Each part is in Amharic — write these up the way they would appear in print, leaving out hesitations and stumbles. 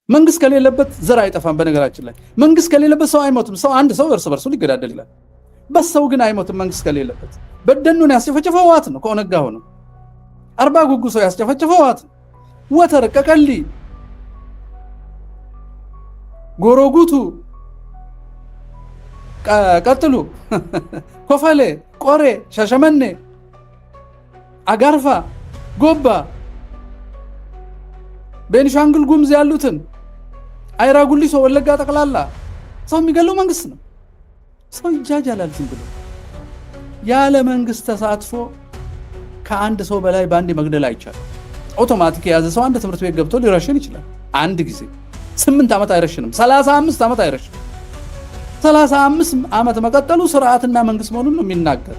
መንግስት ከሌለበት ዘር አይጠፋም። በነገራችን ላይ መንግስት ከሌለበት ሰው አይሞትም። ሰው አንድ ሰው እርስ በርሱ ሊገዳደል ይላል። በሰው ግን አይሞትም መንግስት ከሌለበት። በደኑን ያስጨፈጨፈው ህወሓት ነው። ከኦነግ ጋር ሆኖ አርባ ጉጉ ሰው ያስጨፈጨፈው ህወሓት ነው። ወተር ቀቀሊ፣ ጎሮጉቱ፣ ቀጥሉ፣ ኮፈሌ፣ ቆሬ፣ ሻሸመኔ፣ አጋርፋ፣ ጎባ፣ ቤኒሻንጉል ጉሙዝ ያሉትን አይራ ጉሊሶ፣ ወለጋ ጠቅላላ ሰው የሚገለው መንግስት ነው። ሰው ይጃጃላል ዝም ብሎ። ያለ መንግስት ተሳትፎ ከአንድ ሰው በላይ በአንድ መግደል አይቻልም። አውቶማቲክ የያዘ ሰው አንድ ትምህርት ቤት ገብቶ ሊረሽን ይችላል አንድ ጊዜ። 8 ዓመት አይረሽንም፣ 35 ዓመት አይረሽንም። 35 ዓመት መቀጠሉ ስርዓትና መንግስት መሆኑን ነው የሚናገር።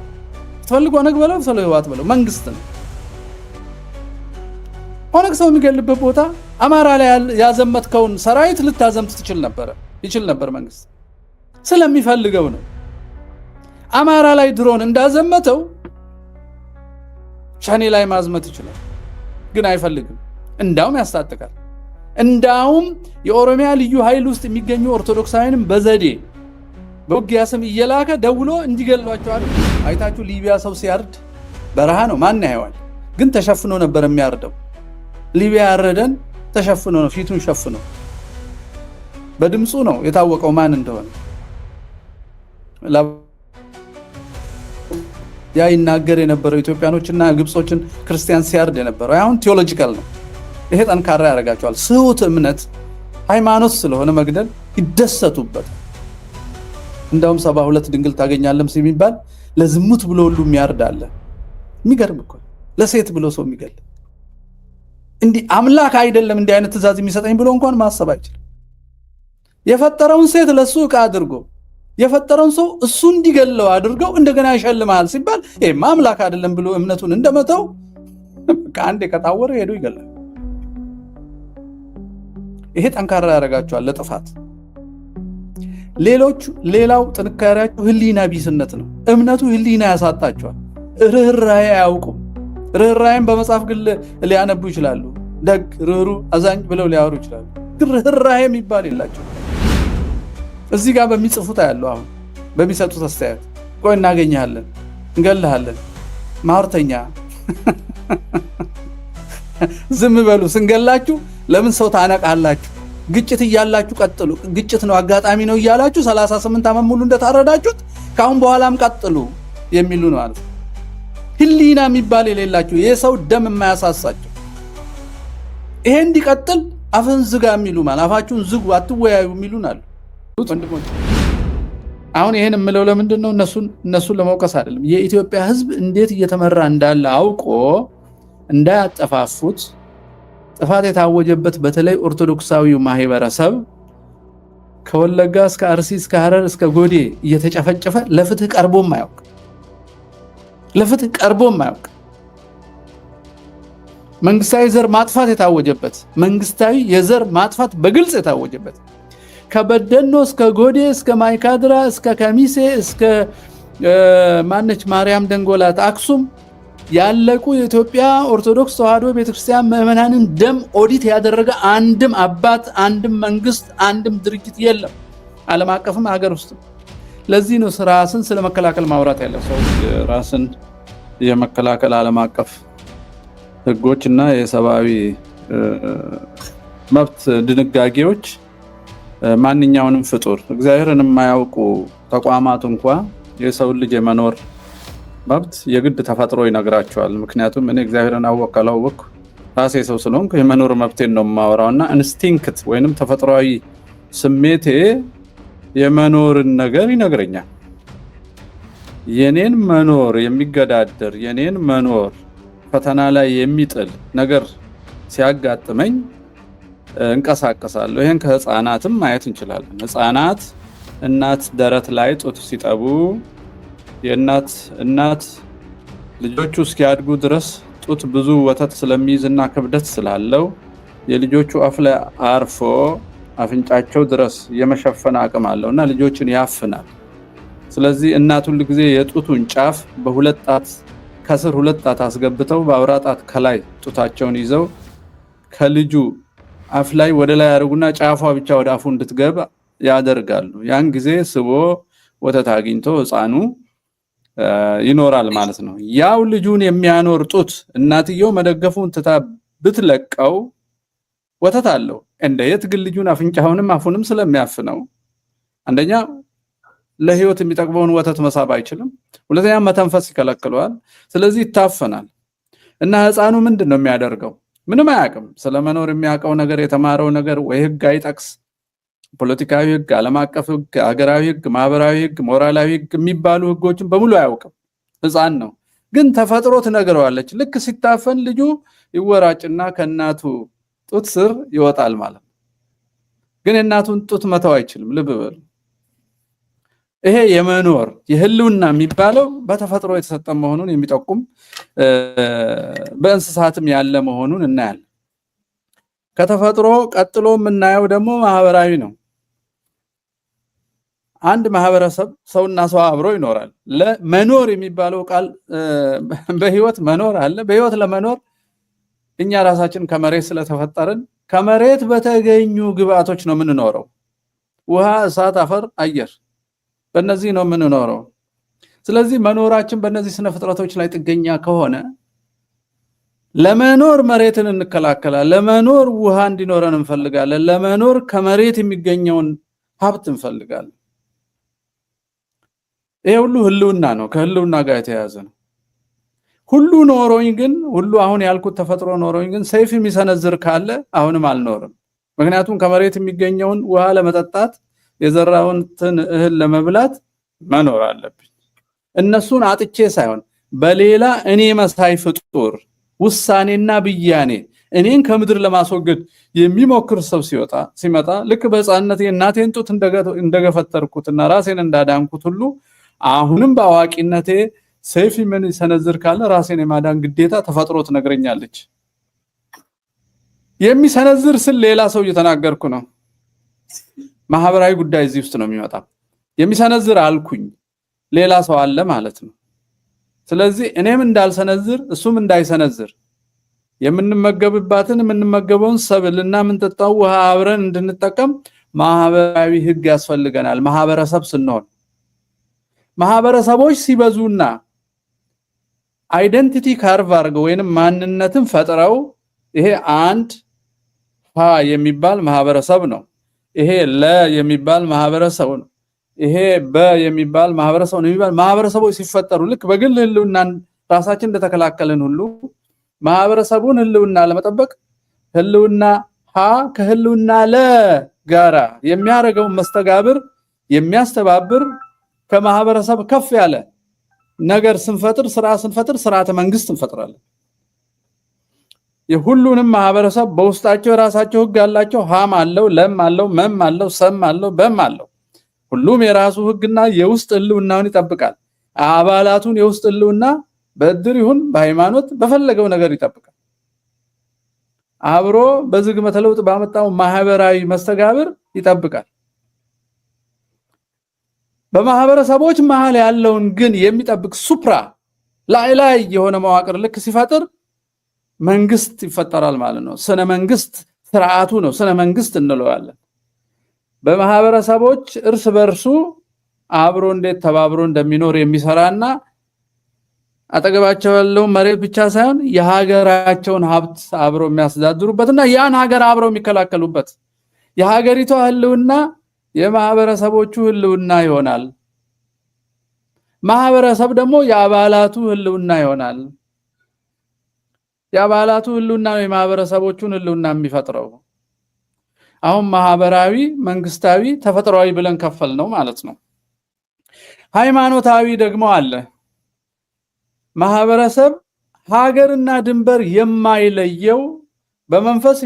ትፈልጉ ኦነግ በለው ትፈልጉ ህወሓት በለው መንግስት ነው። ኦነግ ሰው የሚገልበት ቦታ አማራ ላይ ያዘመትከውን ሰራዊት ልታዘምት ይችል ነበር መንግስት ስለሚፈልገው ነው። አማራ ላይ ድሮን እንዳዘመተው ሸኔ ላይ ማዝመት ይችላል፣ ግን አይፈልግም። እንዳውም ያስታጥቃል። እንዳውም የኦሮሚያ ልዩ ኃይል ውስጥ የሚገኙ ኦርቶዶክሳውያንም በዘዴ በውጊያ ስም እየላከ ደውሎ እንዲገሏቸዋል። አይታችሁ ሊቢያ ሰው ሲያርድ በረሃ ነው፣ ማን ያየዋል? ግን ተሸፍኖ ነበር የሚያርደው። ሊቢያ ያረደን ተሸፍኖ ነው፣ ፊቱን ሸፍኖ በድምፁ ነው የታወቀው ማን እንደሆነ። ያ ይናገር የነበረው ኢትዮጵያኖችና ግብጾችን ክርስቲያን ሲያርድ የነበረው አሁን ቴዎሎጂካል ነው። ይሄ ጠንካራ ያደርጋቸዋል። ስሁት እምነት ሃይማኖት ስለሆነ መግደል ይደሰቱበት። እንዳውም 72 ድንግል ታገኛለም ሲባል ለዝሙት ብሎ ሁሉ የሚያርድ አለ። የሚገርም እኮ ለሴት ብሎ ሰው የሚገል እንዲህ አምላክ አይደለም እንዲህ አይነት ትእዛዝ የሚሰጠኝ ብሎ እንኳን ማሰብ አይችልም። የፈጠረውን ሴት ለሱ ዕቃ አድርጎ የፈጠረውን ሰው እሱ እንዲገለው አድርገው እንደገና ይሸልማል ሲባል ይሄማ አምላክ አይደለም ብሎ እምነቱን እንደመተው ከአንድ ከታወረ ሄዶ ይገላል። ይሄ ጠንካራ ያደርጋቸዋል ለጥፋት። ሌላው ጥንካሬያቸው ህሊና ቢስነት ነው። እምነቱ ህሊና ያሳጣቸዋል። ርህራሄ አያውቁም። ርህራሄን በመጽሐፍ ግን ሊያነቡ ይችላሉ። ደግ፣ ርህሩ፣ አዛኝ ብለው ሊያወሩ ይችላሉ። ግን ርህራሄ የሚባል የላቸው። እዚህ ጋር በሚጽፉት ያለው አሁን በሚሰጡት አስተያየት ቆይ እናገኛለን፣ እንገልሃለን፣ ማርተኛ ዝም በሉ፣ ስንገላችሁ ለምን ሰው ታነቃላችሁ? ግጭት እያላችሁ ቀጥሉ፣ ግጭት ነው አጋጣሚ ነው እያላችሁ 38 ዓመት ሙሉ እንደታረዳችሁት ካሁን በኋላም ቀጥሉ የሚሉ ነው ማለት ነው። ህሊና የሚባል የሌላቸው የሰው ደም የማያሳሳቸው ይሄ እንዲቀጥል አፍን ዝጋ የሚሉ ማለት አፋችሁን ዝጉ አትወያዩ የሚሉን አሉ። ወንድሞች አሁን ይሄን የምለው ለምንድን ነው? እነሱን ለመውቀስ አይደለም። የኢትዮጵያ ህዝብ እንዴት እየተመራ እንዳለ አውቆ እንዳያጠፋፉት ጥፋት የታወጀበት በተለይ ኦርቶዶክሳዊው ማህበረሰብ ከወለጋ እስከ አርሲ እስከ ሐረር እስከ ጎዴ እየተጨፈጨፈ ለፍትህ ቀርቦም አያውቅ። መንግስታዊ ዘር ማጥፋት የታወጀበት መንግስታዊ የዘር ማጥፋት በግልጽ የታወጀበት ከበደኖ እስከ ጎዴ እስከ ማይካድራ እስከ ከሚሴ እስከ ማነች ማርያም ደንጎላት አክሱም ያለቁ የኢትዮጵያ ኦርቶዶክስ ተዋሕዶ ቤተክርስቲያን ምዕመናንን ደም ኦዲት ያደረገ አንድም አባት፣ አንድም መንግስት፣ አንድም ድርጅት የለም፣ ዓለም አቀፍም ሀገር ውስጥ። ለዚህ ነው ራስን ስለመከላከል ማውራት ያለው። ሰው ራስን የመከላከል ዓለም አቀፍ ህጎችና የሰብአዊ መብት ድንጋጌዎች ማንኛውንም ፍጡር እግዚአብሔርን የማያውቁ ተቋማት እንኳ የሰው ልጅ የመኖር መብት የግድ ተፈጥሮ ይነግራቸዋል። ምክንያቱም እኔ እግዚአብሔርን አወቅኩ ራሴ ሰው ስለሆንኩ የመኖር መብቴን ነው የማወራውና ኢንስቲንክት ወይንም ተፈጥሯዊ ስሜቴ የመኖርን ነገር ይነግረኛል። የኔን መኖር የሚገዳደር የኔን መኖር ፈተና ላይ የሚጥል ነገር ሲያጋጥመኝ እንቀሳቀሳለሁ። ይሄን ከህፃናትም ማየት እንችላለን። ህፃናት እናት ደረት ላይ ጡት ሲጠቡ የእናት ልጆቹ እስኪያድጉ ድረስ ጡት ብዙ ወተት ስለሚይዝና ክብደት ስላለው የልጆቹ አፍ ላይ አርፎ አፍንጫቸው ድረስ የመሸፈን አቅም አለውና ልጆችን ያፍናል። ስለዚህ እናት ሁሉ ጊዜ የጡቱን ጫፍ በሁለት ጣት ከስር ሁለት ጣት አስገብተው በአውራ ጣት ከላይ ጡታቸውን ይዘው ከልጁ አፍ ላይ ወደ ላይ ያደርጉና ጫፏ ብቻ ወደ አፉ እንድትገባ ያደርጋሉ። ያን ጊዜ ስቦ ወተት አግኝቶ ህፃኑ ይኖራል ማለት ነው። ያው ልጁን የሚያኖር ጡት እናትየው መደገፉን ትታ ብትለቀው ወተት አለው። እንዴት ግን ልጁን አፍንጫውንም አፉንም ስለሚያፍነው አንደኛ ለህይወት የሚጠቅመውን ወተት መሳብ አይችልም፣ ሁለተኛ መተንፈስ ይከለክለዋል። ስለዚህ ይታፈናል። እና ህፃኑ ምንድነው የሚያደርገው? ምንም አያውቅም። ስለመኖር የሚያውቀው ነገር የተማረው ነገር ወይ ህግ አይጠቅስ፣ ፖለቲካዊ ህግ፣ ዓለም አቀፍ ህግ፣ ሀገራዊ ህግ፣ ማህበራዊ ህግ፣ ሞራላዊ ህግ የሚባሉ ህጎችን በሙሉ አያውቅም። ህፃን ነው። ግን ተፈጥሮ ትነግረዋለች። ልክ ሲታፈን ልጁ ይወራጭና ከእናቱ ጡት ስር ይወጣል ማለት ነው። ግን የእናቱን ጡት መተው አይችልም። ልብ በሉ። ይሄ የመኖር የህልውና የሚባለው በተፈጥሮ የተሰጠ መሆኑን የሚጠቁም በእንስሳትም ያለ መሆኑን እናያለን። ከተፈጥሮ ቀጥሎ የምናየው ደግሞ ማህበራዊ ነው። አንድ ማህበረሰብ ሰውና ሰው አብሮ ይኖራል። ለመኖር የሚባለው ቃል በህይወት መኖር አለ። በህይወት ለመኖር እኛ ራሳችን ከመሬት ስለተፈጠርን ከመሬት በተገኙ ግብአቶች ነው የምንኖረው። ውሃ፣ እሳት፣ አፈር፣ አየር፣ በእነዚህ ነው የምንኖረው። ስለዚህ መኖራችን በእነዚህ ስነ ፍጥረቶች ላይ ጥገኛ ከሆነ ለመኖር መሬትን እንከላከላለን፣ ለመኖር ውሃ እንዲኖረን እንፈልጋለን፣ ለመኖር ከመሬት የሚገኘውን ሀብት እንፈልጋለን። ይሄ ሁሉ ህልውና ነው፣ ከህልውና ጋር የተያያዘ ነው። ሁሉ ኖሮኝ ግን ሁሉ አሁን ያልኩት ተፈጥሮ ኖሮኝ ግን ሰይፍ የሚሰነዝር ካለ አሁንም አልኖርም። ምክንያቱም ከመሬት የሚገኘውን ውሃ ለመጠጣት የዘራውንትን እህል ለመብላት መኖር አለብኝ። እነሱን አጥቼ ሳይሆን በሌላ እኔ መሳይ ፍጡር ውሳኔና ብያኔ እኔን ከምድር ለማስወገድ የሚሞክር ሰው ሲመጣ ልክ በህፃንነቴ እናቴን ጡት እንደገፈተርኩትና ራሴን እንዳዳንኩት ሁሉ አሁንም በአዋቂነቴ ሰይፍ ምን ሰነዝር ካለ ራሴን የማዳን ግዴታ ተፈጥሮ ትነግረኛለች። የሚሰነዝር ስል ሌላ ሰው እየተናገርኩ ነው። ማህበራዊ ጉዳይ እዚህ ውስጥ ነው የሚመጣው። የሚሰነዝር አልኩኝ ሌላ ሰው አለ ማለት ነው። ስለዚህ እኔም እንዳልሰነዝር እሱም እንዳይሰነዝር የምንመገብባትን የምንመገበውን ሰብልና የምንጠጣው ውሃ አብረን እንድንጠቀም ማህበራዊ ህግ ያስፈልገናል። ማህበረሰብ ስንሆን ማህበረሰቦች ሲበዙና አይደንቲቲ ካርቭ አድርገው ወይንም ማንነትን ፈጥረው ይሄ አንድ ሀ የሚባል ማህበረሰብ ነው፣ ይሄ ለ የሚባል ማህበረሰብ ነው፣ ይሄ በ የሚባል ማህበረሰብ ነው የሚባል ማህበረሰቦች ሲፈጠሩ ልክ በግል ህልውና ራሳችን እንደተከላከለን ሁሉ ማህበረሰቡን ህልውና ለመጠበቅ ህልውና ሀ ከህልውና ለ ጋራ የሚያደርገው መስተጋብር የሚያስተባብር ከማህበረሰብ ከፍ ያለ ነገር ስንፈጥር ስርዓተ መንግስት እንፈጥራለን። የሁሉንም ማህበረሰብ በውስጣቸው የራሳቸው ህግ አላቸው። ሀም አለው፣ ለም አለው፣ መም አለው፣ ሰም አለው፣ በም አለው። ሁሉም የራሱ ህግና የውስጥ ህልውናውን ይጠብቃል። አባላቱን የውስጥ ህልውና በእድር ይሁን በሃይማኖት በፈለገው ነገር ይጠብቃል። አብሮ በዝግመተ ለውጥ ባመጣው ማህበራዊ መስተጋብር ይጠብቃል። በማህበረሰቦች መሃል ያለውን ግን የሚጠብቅ ሱፕራ ላይ የሆነ መዋቅር ልክ ሲፈጥር መንግስት ይፈጠራል ማለት ነው። ስነ መንግስት ስርዓቱ ነው፣ ስነ መንግስት እንለዋለን። በማህበረሰቦች እርስ በርሱ አብሮ እንዴት ተባብሮ እንደሚኖር የሚሰራና አጠገባቸው ያለው መሬት ብቻ ሳይሆን የሀገራቸውን ሀብት አብሮ የሚያስተዳድሩበትና ያን ሀገር አብሮ የሚከላከሉበት የሀገሪቷ ህልውና የማህበረሰቦቹ ህልውና ይሆናል። ማህበረሰብ ደግሞ የአባላቱ ህልውና ይሆናል። የአባላቱ ህልውና ነው የማህበረሰቦቹን ህልውና የሚፈጥረው። አሁን ማህበራዊ፣ መንግስታዊ፣ ተፈጥሯዊ ብለን ከፈል ነው ማለት ነው። ሃይማኖታዊ ደግሞ አለ። ማህበረሰብ ሀገርና ድንበር የማይለየው በመንፈስ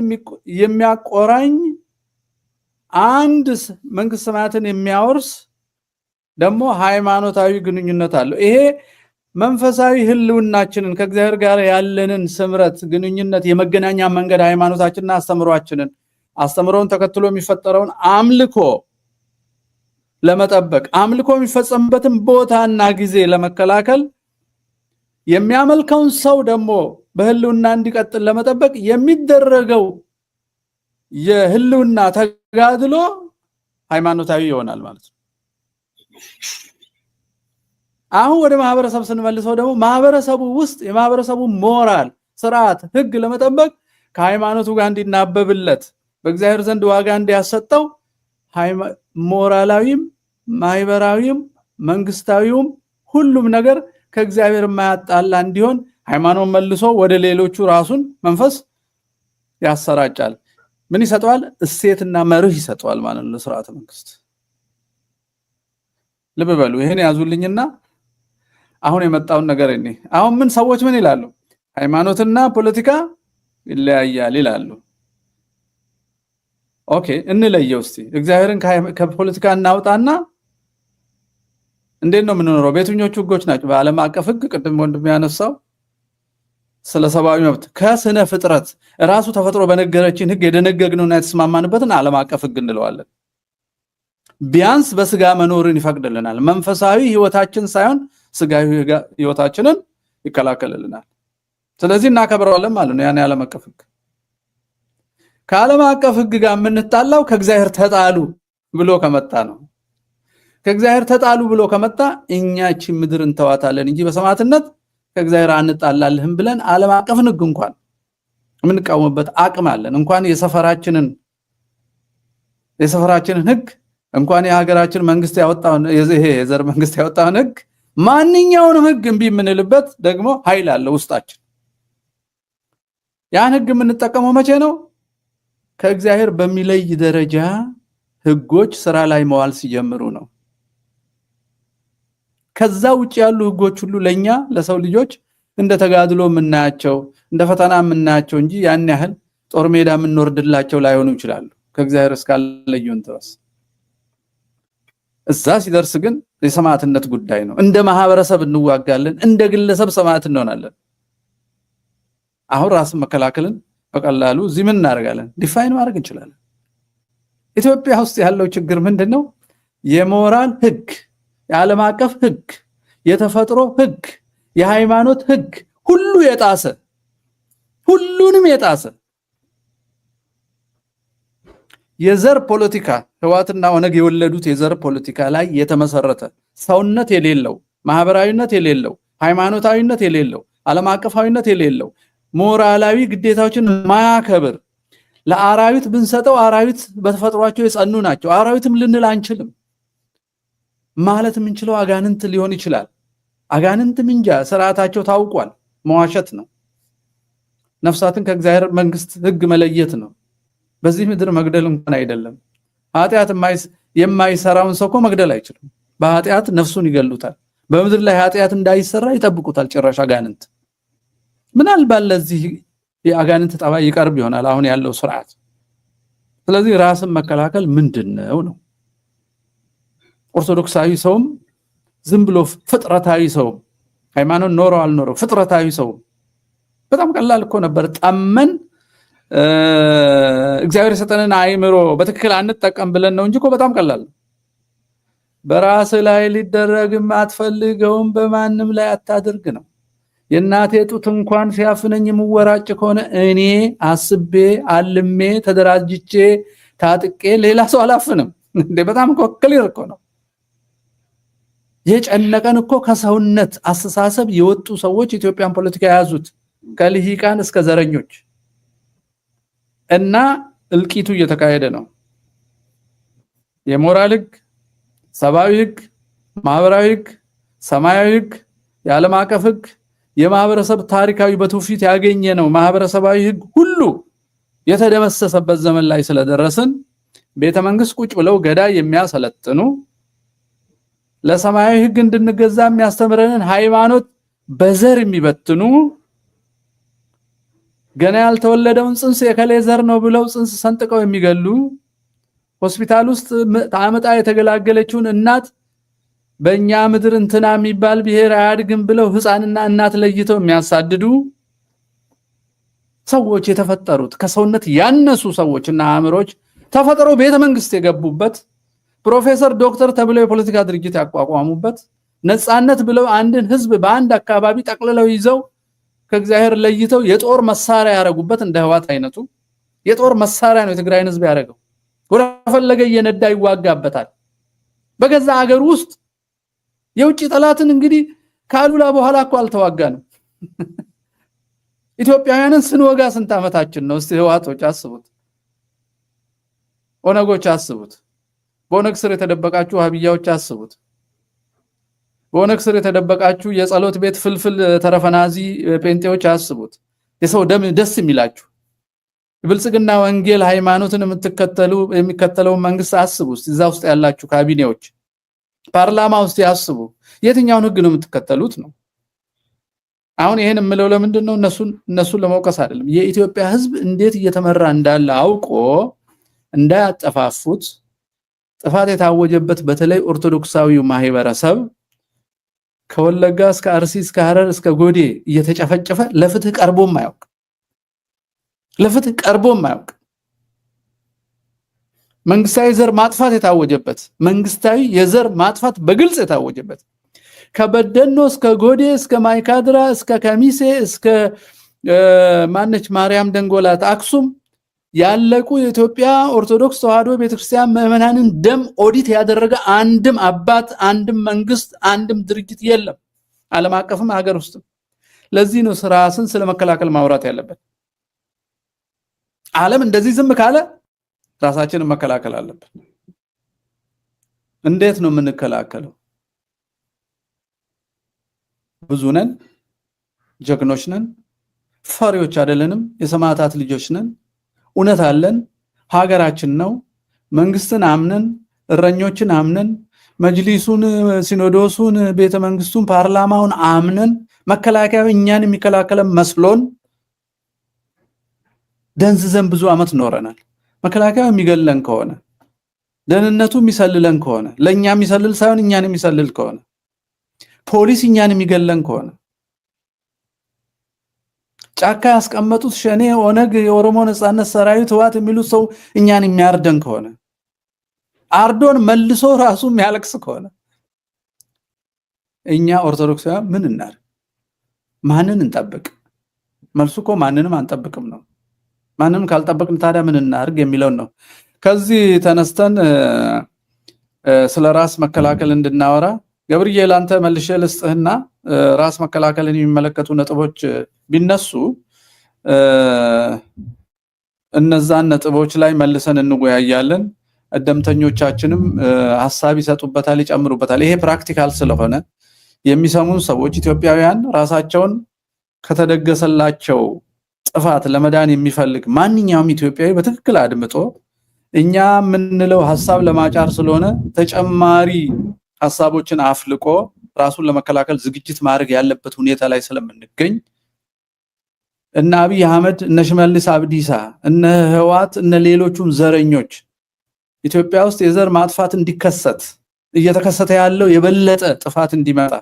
የሚያቆራኝ አንድ መንግስተ ሰማያትን የሚያወርስ ደግሞ ሃይማኖታዊ ግንኙነት አለው። ይሄ መንፈሳዊ ህልውናችንን ከእግዚአብሔር ጋር ያለንን ስምረት ግንኙነት የመገናኛ መንገድ ሃይማኖታችንና አስተምሮን ተከትሎ የሚፈጠረውን አምልኮ ለመጠበቅ አምልኮ የሚፈጸምበትን ቦታና ጊዜ ለመከላከል የሚያመልከውን ሰው ደግሞ በህልውና እንዲቀጥል ለመጠበቅ የሚደረገው የህልውና ተጋድሎ ሃይማኖታዊ ይሆናል ማለት ነው። አሁን ወደ ማህበረሰብ ስንመልሰው ደግሞ ማህበረሰቡ ውስጥ የማህበረሰቡ ሞራል፣ ስርዓት፣ ህግ ለመጠበቅ ከሃይማኖቱ ጋር እንዲናበብለት በእግዚአብሔር ዘንድ ዋጋ እንዲያሰጠው ሞራላዊም ማህበራዊም መንግስታዊም ሁሉም ነገር ከእግዚአብሔር የማያጣላ እንዲሆን ሃይማኖት መልሶ ወደ ሌሎቹ ራሱን መንፈስ ያሰራጫል። ምን ይሰጠዋል? እሴትና መርህ ይሰጠዋል ማለት ነው ስርዓተ መንግስት። ልብ በሉ ይሄን ያዙልኝና አሁን የመጣውን ነገር እኔ አሁን ምን ሰዎች ምን ይላሉ? ሃይማኖትና ፖለቲካ ይለያያል ይላሉ። ኦኬ እንለየው እስቲ። እግዚአብሔርን ከፖለቲካ እናውጣና እንዴት ነው የምንኖረው? በየትኞቹ ህጎች ናቸው? በዓለም አቀፍ ህግ ቅድም ወንድም ያነሳው ስለ ሰብአዊ መብት ከስነ ፍጥረት ራሱ ተፈጥሮ በነገረችን ህግ የደነገግነውና የተስማማንበትን ዓለም አቀፍ ህግ እንለዋለን። ቢያንስ በስጋ መኖርን ይፈቅድልናል። መንፈሳዊ ህይወታችን ሳይሆን ስጋዊ ህይወታችንን ይከላከልልናል። ስለዚህ እናከብረዋለን ማለት ነው ያን ዓለም አቀፍ ህግ። ከዓለም አቀፍ ህግ ጋር የምንጣላው ከእግዚአብሔር ተጣሉ ብሎ ከመጣ ነው። ከእግዚአብሔር ተጣሉ ብሎ ከመጣ እኛቺ ምድር እንተዋታለን እንጂ በሰማዕትነት ከእግዚአብሔር አንጣላልህም ብለን ዓለም አቀፍ ህግ እንኳን የምንቃወምበት አቅም አለን። እንኳን የሰፈራችንን ህግ እንኳን የሀገራችን መንግስት ያወጣውን ይሄ የዘር መንግስት ያወጣውን ህግ ማንኛውንም ህግ እምቢ የምንልበት ደግሞ ኃይል አለ ውስጣችን። ያን ህግ የምንጠቀመው መቼ ነው? ከእግዚአብሔር በሚለይ ደረጃ ህጎች ስራ ላይ መዋል ሲጀምሩ ነው። ከዛ ውጭ ያሉ ህጎች ሁሉ ለኛ ለሰው ልጆች እንደ ተጋድሎ የምናያቸው እንደ ፈተና የምናያቸው እንጂ ያን ያህል ጦር ሜዳ የምንወርድላቸው ላይሆኑ ይችላሉ ከእግዚአብሔር እስካለዩን ድረስ። እዛ ሲደርስ ግን የሰማዕትነት ጉዳይ ነው። እንደ ማህበረሰብ እንዋጋለን፣ እንደ ግለሰብ ሰማዕት እንሆናለን። አሁን ራስን መከላከልን በቀላሉ እዚህ ምን እናደርጋለን? ዲፋይን ማድረግ እንችላለን። ኢትዮጵያ ውስጥ ያለው ችግር ምንድነው? የሞራል ህግ፣ የዓለም አቀፍ ህግ፣ የተፈጥሮ ህግ፣ የሃይማኖት ህግ ሁሉ የጣሰ ሁሉንም የጣሰ የዘር ፖለቲካ ህዋትና ኦነግ የወለዱት የዘር ፖለቲካ ላይ የተመሰረተ ሰውነት የሌለው ማህበራዊነት የሌለው ሃይማኖታዊነት የሌለው ዓለም አቀፋዊነት የሌለው ሞራላዊ ግዴታዎችን ማያከብር ለአራዊት ብንሰጠው አራዊት በተፈጥሯቸው የጸኑ ናቸው አራዊትም ልንል አንችልም ማለት የምንችለው አጋንንት ሊሆን ይችላል። አጋንንት ምንጃ ስርዓታቸው ታውቋል። መዋሸት ነው። ነፍሳትን ከእግዚአብሔር መንግስት ህግ መለየት ነው። በዚህ ምድር መግደል እንኳን አይደለም ኃጢአት የማይሰራውን ሰው እኮ መግደል አይችልም። በኃጢአት ነፍሱን ይገሉታል። በምድር ላይ ኃጢአት እንዳይሰራ ይጠብቁታል ጭራሽ አጋንንት። ምናልባት ለዚህ የአጋንንት ጠባይ ይቀርብ ይሆናል አሁን ያለው ስርዓት። ስለዚህ ራስን መከላከል ምንድነው ነው። ኦርቶዶክሳዊ ሰውም ዝም ብሎ ፍጥረታዊ ሰው ሃይማኖት ኖሮ አልኖሮ ፍጥረታዊ ሰው በጣም ቀላል እኮ ነበር። ጠመን እግዚአብሔር ሰጠንን አይምሮ በትክክል አንጠቀም ብለን ነው እንጂ እኮ በጣም ቀላል። በራስ ላይ ሊደረግም አትፈልገውም በማንም ላይ አታድርግ ነው። የናቴ ጡት እንኳን ሲያፍነኝ የምወራጭ ከሆነ እኔ አስቤ አልሜ ተደራጅቼ ታጥቄ ሌላ ሰው አላፍንም እንዴ። በጣም እኮ ክሊር እኮ ነው። የጨነቀን እኮ ከሰውነት አስተሳሰብ የወጡ ሰዎች ኢትዮጵያን ፖለቲካ ያዙት ከልሂቃን እስከ ዘረኞች እና እልቂቱ እየተካሄደ ነው። የሞራል ህግ፣ ሰብአዊ ህግ፣ ማህበራዊ ህግ፣ ሰማያዊ ህግ፣ የዓለም አቀፍ ህግ፣ የማህበረሰብ ታሪካዊ በትውፊት ያገኘ ነው ማህበረሰባዊ ህግ ሁሉ የተደመሰሰበት ዘመን ላይ ስለደረስን ቤተመንግስት ቁጭ ብለው ገዳይ የሚያሰለጥኑ ለሰማያዊ ህግ እንድንገዛ የሚያስተምረንን ሃይማኖት በዘር የሚበትኑ ገና ያልተወለደውን ጽንስ የከሌ ዘር ነው ብለው ጽንስ ሰንጥቀው የሚገሉ ሆስፒታል ውስጥ ታመጣ የተገላገለችውን እናት በእኛ ምድር እንትና የሚባል ብሔር አያድግም ብለው ህፃንና እናት ለይተው የሚያሳድዱ ሰዎች የተፈጠሩት ከሰውነት ያነሱ ሰዎችና አእምሮች ተፈጥሮ ቤተመንግስት የገቡበት ፕሮፌሰር ዶክተር ተብለው የፖለቲካ ድርጅት ያቋቋሙበት ነፃነት ብለው አንድን ህዝብ በአንድ አካባቢ ጠቅልለው ይዘው ከእግዚአብሔር ለይተው የጦር መሳሪያ ያረጉበት እንደ ህዋት አይነቱ የጦር መሳሪያ ነው የትግራይን ህዝብ ያደረገው። ወደፈለገ እየነዳ ይዋጋበታል። በገዛ ሀገር ውስጥ የውጭ ጠላትን እንግዲህ ካሉላ በኋላ እኮ አልተዋጋንም። ኢትዮጵያውያንን ስንወጋ ስንት ዓመታችን ነው? እስቲ ህዋቶች አስቡት፣ ኦነጎች አስቡት፣ በኦነግ ስር የተደበቃችሁ ሀቢያዎች አስቡት፣ በኦነግ ስር የተደበቃችሁ የጸሎት ቤት ፍልፍል ተረፈናዚ ጴንጤዎች አስቡት። የሰው ደም ደስ የሚላችሁ ብልጽግና ወንጌል ሃይማኖትን የሚከተለው መንግስት አስቡ። እዛ ውስጥ ያላችሁ ካቢኔዎች ፓርላማ ውስጥ ያስቡ። የትኛውን ህግ ነው የምትከተሉት ነው? አሁን ይሄን የምለው ለምንድን ነው? እነሱን ለመውቀስ አይደለም። የኢትዮጵያ ህዝብ እንዴት እየተመራ እንዳለ አውቆ እንዳያጠፋፉት ጥፋት የታወጀበት በተለይ ኦርቶዶክሳዊው ማህበረሰብ ከወለጋ እስከ አርሲ እስከ ሐረር እስከ ጎዴ እየተጨፈጨፈ ለፍትህ ቀርቦም አያውቅ። መንግስታዊ የዘር ማጥፋት የታወጀበት መንግስታዊ የዘር ማጥፋት በግልጽ የታወጀበት ከበደኖ እስከ ጎዴ እስከ ማይካድራ እስከ ከሚሴ እስከ ማነች ማርያም ደንጎላት አክሱም ያለቁ የኢትዮጵያ ኦርቶዶክስ ተዋሕዶ ቤተክርስቲያን ምዕመናንን ደም ኦዲት ያደረገ አንድም አባት፣ አንድም መንግስት፣ አንድም ድርጅት የለም፣ ዓለም አቀፍም ሀገር ውስጥ። ለዚህ ነው ራስን ስለመከላከል ማውራት ያለበት። ዓለም እንደዚህ ዝም ካለ ራሳችንን መከላከል አለብን። እንዴት ነው የምንከላከለው? ብዙ ነን፣ ጀግኖች ነን፣ ፈሪዎች አይደለንም፣ የሰማዕታት ልጆች ነን። እውነት አለን፣ ሀገራችን ነው። መንግስትን አምነን፣ እረኞችን አምነን፣ መጅሊሱን፣ ሲኖዶሱን፣ ቤተ መንግስቱን፣ ፓርላማውን አምነን መከላከያው እኛን የሚከላከለን መስሎን ደንዝዘን ብዙ አመት ኖረናል። መከላከያው የሚገለን ከሆነ ደህንነቱ የሚሰልለን ከሆነ ለኛ የሚሰልል ሳይሆን እኛን የሚሰልል ከሆነ ፖሊስ እኛን የሚገለን ከሆነ ጫካ ያስቀመጡት ሸኔ፣ ኦነግ፣ የኦሮሞ ነጻነት ሰራዊት፣ ህወሓት የሚሉት ሰው እኛን የሚያርደን ከሆነ አርዶን መልሶ ራሱ የሚያለቅስ ከሆነ እኛ ኦርቶዶክሳውያን ምን እናድርግ? ማንን እንጠብቅ? መልሱ እኮ ማንንም አንጠብቅም ነው። ማንንም ካልጠበቅን ታዲያ ምን እናድርግ የሚለውን ነው። ከዚህ ተነስተን ስለ ራስ መከላከል እንድናወራ ገብርዬ ላንተ መልሼ ልስጥህና ራስ መከላከልን የሚመለከቱ ነጥቦች ቢነሱ እነዛን ነጥቦች ላይ መልሰን እንወያያለን። እደምተኞቻችንም ሐሳብ ይሰጡበታል፣ ይጨምሩበታል። ይሄ ፕራክቲካል ስለሆነ የሚሰሙን ሰዎች ኢትዮጵያውያን ራሳቸውን ከተደገሰላቸው ጥፋት ለመዳን የሚፈልግ ማንኛውም ኢትዮጵያዊ በትክክል አድምጦ እኛ የምንለው ሐሳብ ለማጫር ስለሆነ ተጨማሪ ሐሳቦችን አፍልቆ ራሱን ለመከላከል ዝግጅት ማድረግ ያለበት ሁኔታ ላይ ስለምንገኝ እነ አብይ አህመድ፣ እነ ሽመልስ አብዲሳ፣ እነ ህወሓት፣ እነ ሌሎቹም ዘረኞች ኢትዮጵያ ውስጥ የዘር ማጥፋት እንዲከሰት እየተከሰተ ያለው የበለጠ ጥፋት እንዲመጣ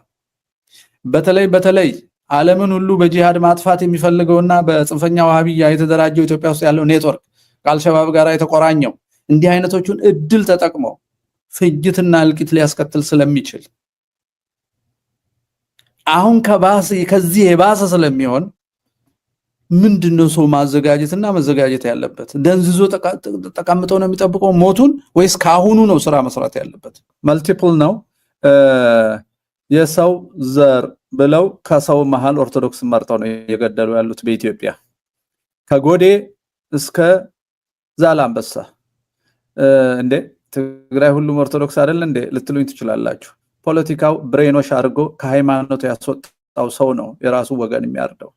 በተለይ ዓለምን ሁሉ በጂሃድ ማጥፋት የሚፈልገውና በጽንፈኛ ዋሃቢያ የተደራጀው ኢትዮጵያ ውስጥ ያለው ኔትወርክ ከአልሸባብ ጋር የተቆራኘው እንዲህ አይነቶቹን እድል ተጠቅሞ ፍጅትና እልቂት ሊያስከትል ስለሚችል አሁን ከዚህ የባሰ ስለሚሆን ምንድነው ሰው ማዘጋጀትና መዘጋጀት ያለበት? ደንዝዞ ተቀምጠው ነው የሚጠብቀው ሞቱን ወይስ ካሁኑ ነው ስራ መስራት ያለበት? መልቲፕል ነው የሰው ዘር ብለው ከሰው መሃል ኦርቶዶክስ መርጠው ነው እየገደሉ ያሉት በኢትዮጵያ ከጎዴ እስከ ዛላምበሳ። እንዴ ትግራይ ሁሉም ኦርቶዶክስ አይደል እንዴ ልትሉኝ ትችላላችሁ። ፖለቲካው ብሬኖሽ አድርጎ ከሃይማኖቱ ያስወጣው ሰው ነው የራሱ ወገን የሚያርደው።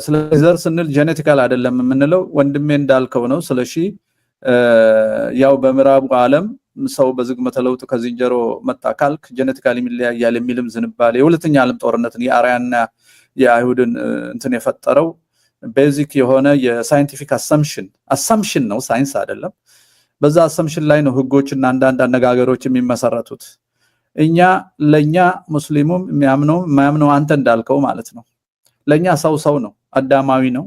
ስለዚህ ዘር ስንል ጄኔቲካል አይደለም የምንለው ወንድሜ እንዳልከው ነው። ስለዚህ ያው በምዕራቡ ዓለም ሰው በዝግመተ ለውጥ ከዝንጀሮ መጣ ካልክ ጄኔቲካሊ የሚለያያል የሚልም ዝንባሌ የሁለተኛ ዓለም ጦርነትን የአርያና የአይሁድን እንትን የፈጠረው ቤዚክ የሆነ የሳይንቲፊክ አሰምሽን ነው፣ ሳይንስ አይደለም። በዛ አሰምሽን ላይ ነው ህጎችና አንዳንድ አነጋገሮች የሚመሰረቱት። ለኛ ሙስሊሙም የሚያምነው አንተ እንዳልከው ማለት ነው። ለኛ ሰው ነው፣ አዳማዊ ነው።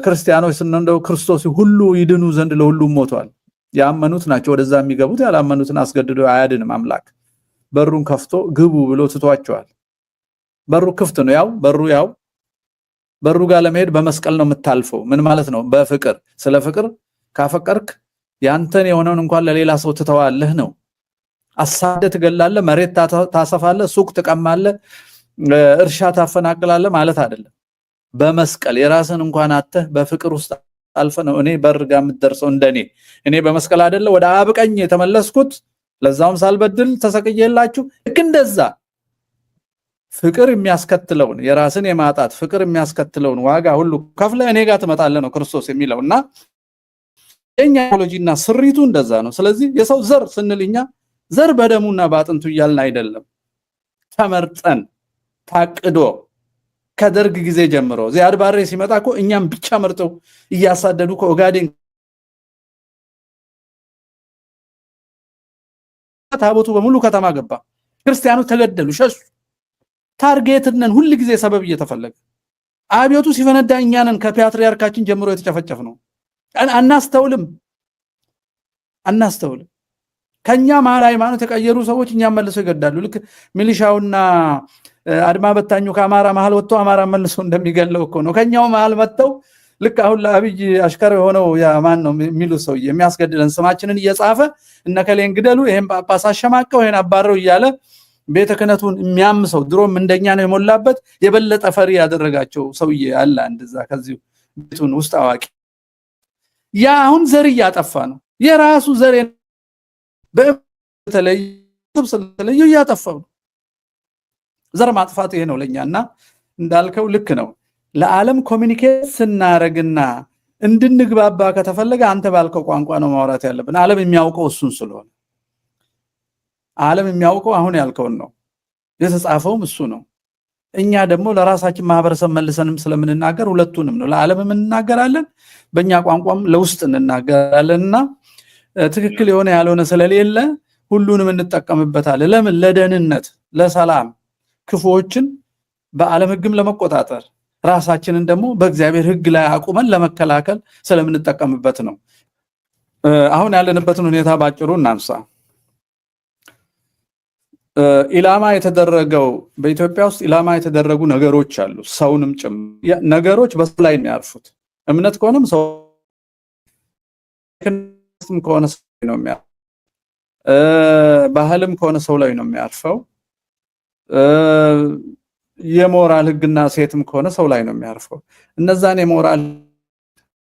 ክርስቲያኖች ስንነው ክርስቶስ ሁሉ ይድኑ ዘንድ ለሁሉም ሞቷል። ያመኑት ናቸው ወደዛ የሚገቡት፣ ያላመኑትን አስገድዶ አያድንም አምላክ። በሩን ከፍቶ ግቡ ብሎ ትቷቸዋል። በሩ ክፍት ነው። በሩ በሩ ጋር ለመሄድ በመስቀል ነው የምታልፈው። ምን ማለት ነው? በፍቅር ስለ ፍቅር ካፈቀርክ ያንተን የሆነውን እንኳን ለሌላ ሰው ትተዋለህ ነው። አሳደህ ትገላለህ፣ መሬት ታሰፋለህ፣ ሱቅ ትቀማለህ፣ እርሻ ታፈናቅላለህ ማለት አይደለም። በመስቀል የራስን እንኳን አተህ በፍቅር ውስጥ አልፈ ነው እኔ በር ጋር የምትደርሰው። እንደኔ እኔ በመስቀል አይደለ ወደ አብ ቀኝ የተመለስኩት ለዛውም ሳልበድል ተሰቅዬላችሁ። ልክ እንደዛ ፍቅር የሚያስከትለውን የራስን የማጣት ፍቅር የሚያስከትለውን ዋጋ ሁሉ ከፍለ እኔ ጋር ትመጣለህ ነው ክርስቶስ የሚለውና የኛ ቴዎሎጂና ስሪቱ እንደዛ ነው። ስለዚህ የሰው ዘር ስንልኛ ዘር በደሙና በአጥንቱ እያልን አይደለም። ተመርጠን ታቅዶ ከደርግ ጊዜ ጀምሮ ዚያድ ባሬ ሲመጣ እኮ እኛም ብቻ መርጠው እያሳደዱ ከኦጋዴን ታቦቱ በሙሉ ከተማ ገባ። ክርስቲያኖች ተገደሉ፣ ሸሹ። ታርጌትነን ሁሉ ጊዜ ሰበብ እየተፈለገ አብዮቱ ሲፈነዳ እኛንን ከፓትሪያርካችን ጀምሮ የተጨፈጨፍ ነው። አናስተውልም። ከኛ መሃል ሃይማኖት የተቀየሩ ሰዎች እኛም መልሰው ይገዳሉ። ልክ ሚሊሻውና አድማ በታኙ ከአማራ መሃል ወጥቶ አማራ መልሶ እንደሚገለው እኮ ነው። ከኛው መሃል መጥተው ልክ አሁን ለአብይ አሽከር የሆነው ያማን ነው የሚሉ ሰው የሚያስገድለን ስማችንን እየጻፈ እነከሌን ግደሉ፣ ይሄን ጳጳስ አሸማቀው፣ ይሄን አባረው እያለ ቤተ ክህነቱን የሚያምሰው ድሮም እንደኛ ነው የሞላበት የበለጠ ፈሪ ያደረጋቸው ሰውዬ አለ። እንደዛ ከዚህ ቤቱን ውስጥ አዋቂ ያ አሁን ዘር እያጠፋ ነው። የራሱ ዘር በተለይ ስለተለየ እያጠፋው ነው። ዘር ማጥፋት ይሄ ነው ለኛና እንዳልከው ልክ ነው። ለዓለም ኮሚኒኬት ስናረግና እንድንግባባ ከተፈለገ አንተ ባልከው ቋንቋ ነው ማውራት ያለብን። ዓለም የሚያውቀው እሱን ስለሆነ ዓለም የሚያውቀው አሁን ያልከውን ነው። የተጻፈውም እሱ ነው። እኛ ደግሞ ለራሳችን ማህበረሰብ መልሰንም ስለምንናገር ሁለቱንም ነው። ለዓለምም እንናገራለን፣ በእኛ ቋንቋም ለውስጥ እንናገራለንና ትክክል የሆነ ያልሆነ ስለሌለ ሁሉንም እንጠቀምበታለን። ለምን? ለደህንነት፣ ለሰላም፣ ክፉዎችን በዓለም ህግም ለመቆጣጠር ራሳችንን ደግሞ በእግዚአብሔር ህግ ላይ አቁመን ለመከላከል ስለምንጠቀምበት ነው። አሁን ያለንበትን ሁኔታ ባጭሩ እናንሳ። ኢላማ የተደረገው በኢትዮጵያ ውስጥ ኢላማ የተደረጉ ነገሮች አሉ። ሰውንም ጭምር ነገሮች በሰው ላይ ነው ያርፉት። እምነት ከሆነም ሰው ከሆነ ሰው ነው የሚያርፈው። ባህልም ከሆነ ሰው ላይ ነው የሚያርፈው። የሞራል ህግና ሴትም ከሆነ ሰው ላይ ነው የሚያርፈው። እነዛን የሞራል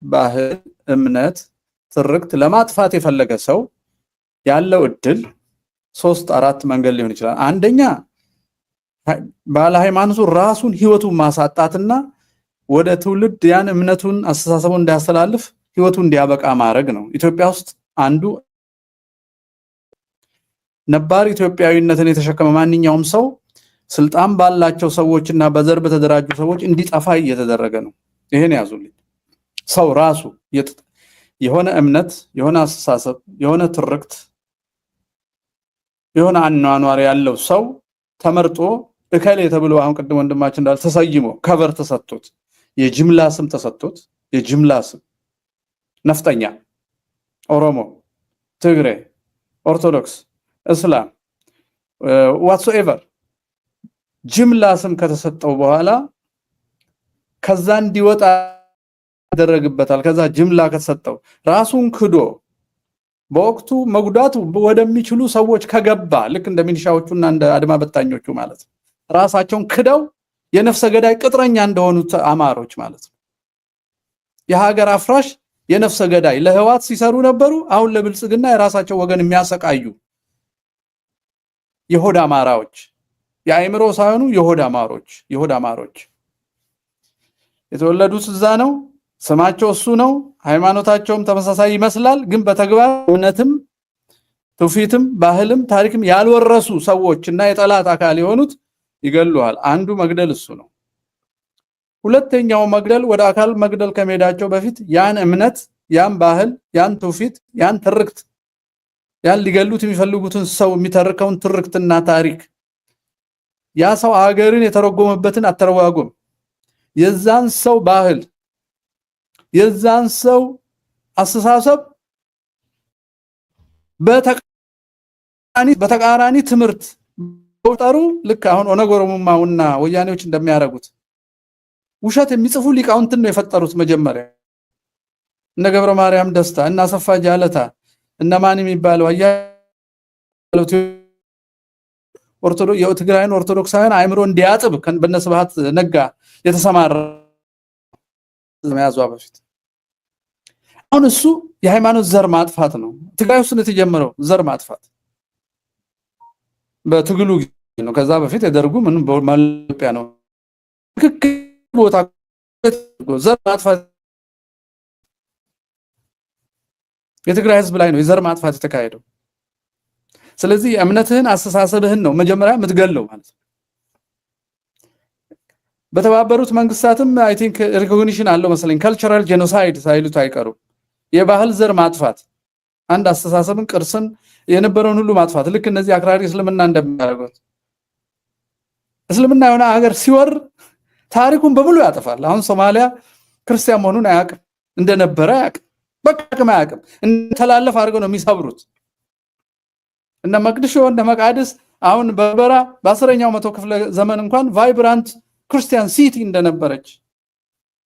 ባህል፣ እምነት፣ ትርክት ለማጥፋት የፈለገ ሰው ያለው እድል 3-4 መንገድ ሊሆን ይችላል። አንደኛ ባለ ሃይማኖቱ ራሱን ህይወቱን ማሳጣትና ወደ ትውልድ ያን እምነቱን አስተሳሰቡን እንዲያስተላልፍ ህይወቱን እንዲያበቃ ማድረግ ነው። ኢትዮጵያ ውስጥ አንዱ ነባር ኢትዮጵያዊነትን የተሸከመ ማንኛውም ሰው ስልጣን ባላቸው ሰዎችና በዘር በተደራጁ ሰዎች እንዲጠፋ እየተደረገ ነው። ይሄን ያዙልኝ። ሰው ራሱ የሆነ እምነት፣ የሆነ አስተሳሰብ፣ የሆነ ትርክት፣ የሆነ አኗኗር ያለው ሰው ተመርጦ እከሌ ተብሎ አሁን ቅድም ወንድማችን እንዳለ ተሰይሞ ከቨር ተሰጥቶት የጅምላ ስም ተሰጥቶት የጅምላ ስም ነፍጠኛ፣ ኦሮሞ፣ ትግሬ፣ ኦርቶዶክስ፣ እስላም ዋትሶኤቨር ጅምላ ስም ከተሰጠው በኋላ ከዛ እንዲወጣ ያደረግበታል። ከዛ ጅምላ ከተሰጠው ራሱን ክዶ በወቅቱ መጉዳት ወደሚችሉ ሰዎች ከገባ ልክ እንደ ሚሊሻዎቹና እንደ አድማ በታኞቹ ማለት ነው። ራሳቸውን ክደው የነፍሰ ገዳይ ቅጥረኛ እንደሆኑት አማሮች ማለት ነው። የሀገር አፍራሽ የነፍሰ ገዳይ ለህዋት ሲሰሩ ነበሩ። አሁን ለብልጽግና የራሳቸው ወገን የሚያሰቃዩ የሆድ አማራዎች፣ የአእምሮ ሳይሆኑ የሆድ አማሮች የተወለዱት እዛ ነው። ስማቸው እሱ ነው። ሃይማኖታቸውም ተመሳሳይ ይመስላል። ግን በተግባር እምነትም ትውፊትም ባህልም ታሪክም ያልወረሱ ሰዎችና የጠላት አካል የሆኑት ይገሉሃል። አንዱ መግደል እሱ ነው። ሁለተኛው መግደል ወደ አካል መግደል ከመሄዳቸው በፊት ያን እምነት፣ ያን ባህል፣ ያን ትውፊት፣ ያን ትርክት፣ ያን ሊገሉት የሚፈልጉትን ሰው የሚተርከውን ትርክትና ታሪክ ያ ሰው ሀገርን የተረጎመበትን አተረጓጎም የዛን ሰው ባህል የዛን ሰው አስተሳሰብ በተቃራኒ ትምህርት ወጣሩ ልክ አሁን ኦነግ ኦሮሞማውና ወያኔዎች እንደሚያደርጉት ውሸት የሚጽፉ ሊቃውንትን ነው የፈጠሩት መጀመሪያ። እነ ገብረ ማርያም ደስታ እና አሰፋ ጃለታ እና ማን የሚባለው የትግራይን ኦርቶዶክሳውያን አእምሮ እንዲያጥብ በነስብሃት ነጋ የተሰማራ ለመያዟ በፊት አሁን እሱ የሃይማኖት ዘር ማጥፋት ነው። ትግራይ ውስጥ የተጀመረው ዘር ማጥፋት በትግሉ ነው። ከዛ በፊት የደርጉ ምን በኢትዮጵያ ነው ትክክል ቦታ ዘር ማጥፋት የትግራይ ህዝብ ላይ ነው የዘር ማጥፋት የተካሄደው። ስለዚህ እምነትህን አስተሳሰብህን ነው መጀመሪያ የምትገለው ማለት ነው። በተባበሩት መንግስታትም አይ ቲንክ ሪኮግኒሽን አለው መሰለኝ ካልቸራል ጄኖሳይድ ሳይሉት አይቀሩም። የባህል ዘር ማጥፋት አንድ አስተሳሰብን ቅርስን የነበረውን ሁሉ ማጥፋት ልክ እነዚህ አክራሪ እስልምና እንደሚያደርጉት እስልምና የሆነ ሀገር ሲወር ታሪኩን በሙሉ ያጠፋል። አሁን ሶማሊያ ክርስቲያን መሆኑን አያውቅም፣ እንደነበረ አያውቅም፣ በቃ አያውቅም። እንተላለፍ አድርገው ነው የሚሰብሩት። እና መቅደሾ እና መቃድስ አሁን በበራ በ10ኛው መቶ ክፍለ ዘመን እንኳን ቫይብራንት ክርስቲያን ሲቲ እንደነበረች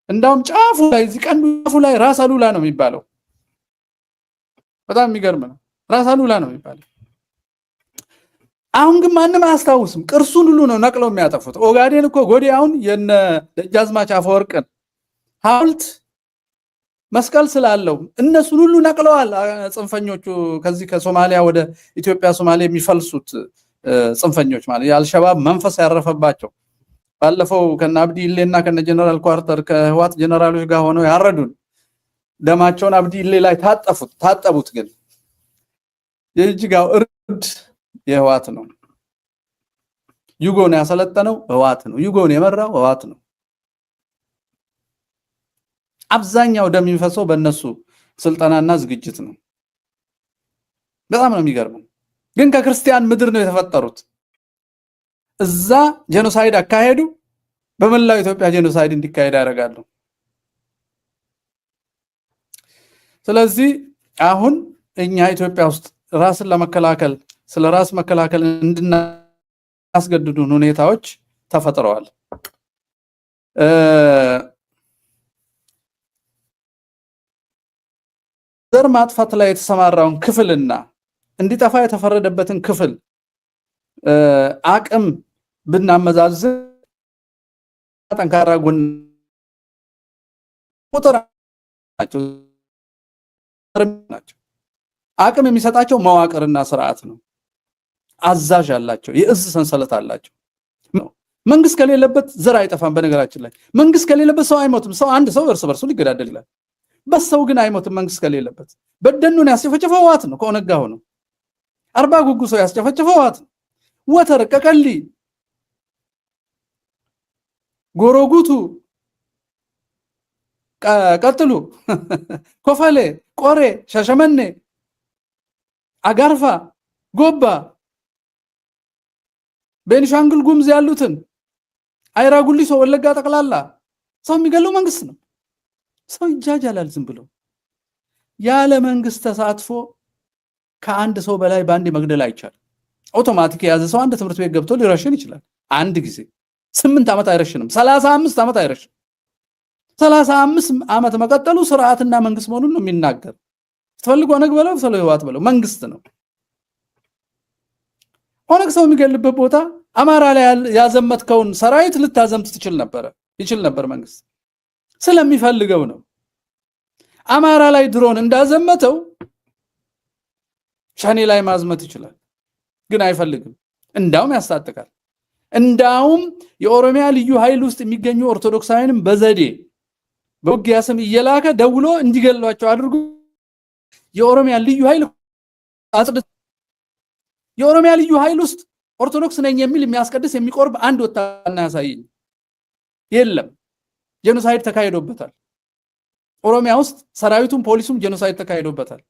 እንዳውም ጫፉ ላይ እዚህ ቀንዱ ጫፉ ላይ ራስ አሉላ ነው የሚባለው። በጣም የሚገርም ነው። ራስ አሉላ ነው የሚባለው። አሁን ግን ማንም አያስታውስም። ቅርሱን ሁሉ ነው ነቅለው የሚያጠፉት። ኦጋዴን እኮ ጎዴ አሁን የነ ደጃዝማች አፈወርቅን ሐውልት መስቀል ስላለው እነሱን ሁሉ ነቅለዋል ጽንፈኞቹ። ከዚህ ከሶማሊያ ወደ ኢትዮጵያ ሶማሊያ የሚፈልሱት ጽንፈኞች ማለት የአልሸባብ መንፈስ ያረፈባቸው ባለፈው ከነ አብዲ ኢሌና ከነ ጀነራል ኳርተር ከህዋት ጀነራሎች ጋር ሆነው ያረዱን ደማቸውን አብዲ ኢሌ ላይ ታጠቡት። ግን የጅጋው እርድ የህዋት ነው። ዩጎን ያሰለጠነው ህዋት ነው። ዩጎን የመራው ህዋት ነው። አብዛኛው ደም የሚፈሰው በእነሱ ስልጣናና ዝግጅት ነው። በጣም ነው የሚገርመው። ግን ከክርስቲያን ምድር ነው የተፈጠሩት። እዛ ጄኖሳይድ አካሄዱ፣ በመላው ኢትዮጵያ ጄኖሳይድ እንዲካሄድ ያደርጋሉ። ስለዚህ አሁን እኛ ኢትዮጵያ ውስጥ ራስን ለመከላከል ስለ ራስ መከላከል እንድናስገድዱን ሁኔታዎች ተፈጥረዋል። ዘር ማጥፋት ላይ የተሰማራውን ክፍልና እንዲጠፋ የተፈረደበትን ክፍል አቅም ብናመዛዝን ጠንካራ ጎን ቁጥር ናቸው። አቅም የሚሰጣቸው መዋቅርና ስርዓት ነው። አዛዥ አላቸው። የእዝ ሰንሰለት አላቸው። መንግስት ከሌለበት ዘር አይጠፋም። በነገራችን ላይ መንግስት ከሌለበት ሰው አይሞትም። ሰው አንድ ሰው እርስ በርሱ ሊገዳደል ይችላል። በሰው ግን አይሞትም። መንግስት ከሌለበት በደኑን ያስጨፈጨፈው ህወሓት ነው። ከኦነግ ጋር ሆኖ አርባ ጉጉ ሰው ያስጨፈጨፈው ህወሓት ነው። ወተር ቀቀሊ፣ ጎሮጉቱ፣ ቀጥሉ፣ ኮፈሌ፣ ቆሬ፣ ሻሸመኔ፣ አጋርፋ፣ ጎባ፣ ቤኒሻንጉል ጉምዝ ያሉትን አይራ ጉሊሶ፣ ወለጋ ጠቅላላ ሰው የሚገለው መንግስት ነው። ሰው ይጃጃላል ዝም ብሎ ያለ መንግስት ተሳትፎ ከአንድ ሰው በላይ በአንድ መግደል አይቻልም። አውቶማቲክ የያዘ ሰው አንድ ትምህርት ቤት ገብቶ ሊረሽን ይችላል። አንድ ጊዜ 8 ዓመት አይረሽንም፣ 35 ዓመት አይረሽንም። 35 ዓመት መቀጠሉ ስርዓትና መንግስት መሆኑን ነው የሚናገር። ትፈልጉ ኦነግ በለው ሰው ህወሓት በለው መንግስት ነው። ኦነግ ሰው የሚገልበት ቦታ አማራ ላይ ያዘመትከውን ሰራዊት ልታዘምት ይችል ነበር መንግስት ስለሚፈልገው ነው። አማራ ላይ ድሮን እንዳዘመተው ሸኔ ላይ ማዝመት ይችላል፣ ግን አይፈልግም። እንዳውም ያስታጥቃል። እንዳውም የኦሮሚያ ልዩ ኃይል ውስጥ የሚገኙ ኦርቶዶክሳውያንም በዘዴ በውጊያ ስም እየላከ ደውሎ እንዲገሏቸው አድርጎ የኦሮሚያ ልዩ ኃይል የኦሮሚያ ልዩ ኃይል ውስጥ ኦርቶዶክስ ነኝ የሚል የሚያስቀድስ የሚቆርብ አንድ ወታደር ያሳየኝ የለም። ጄኖሳይድ ተካሂዶበታል። ኦሮሚያ ውስጥ ሰራዊቱም ፖሊሱም ጄኖሳይድ ተካሂዶበታል።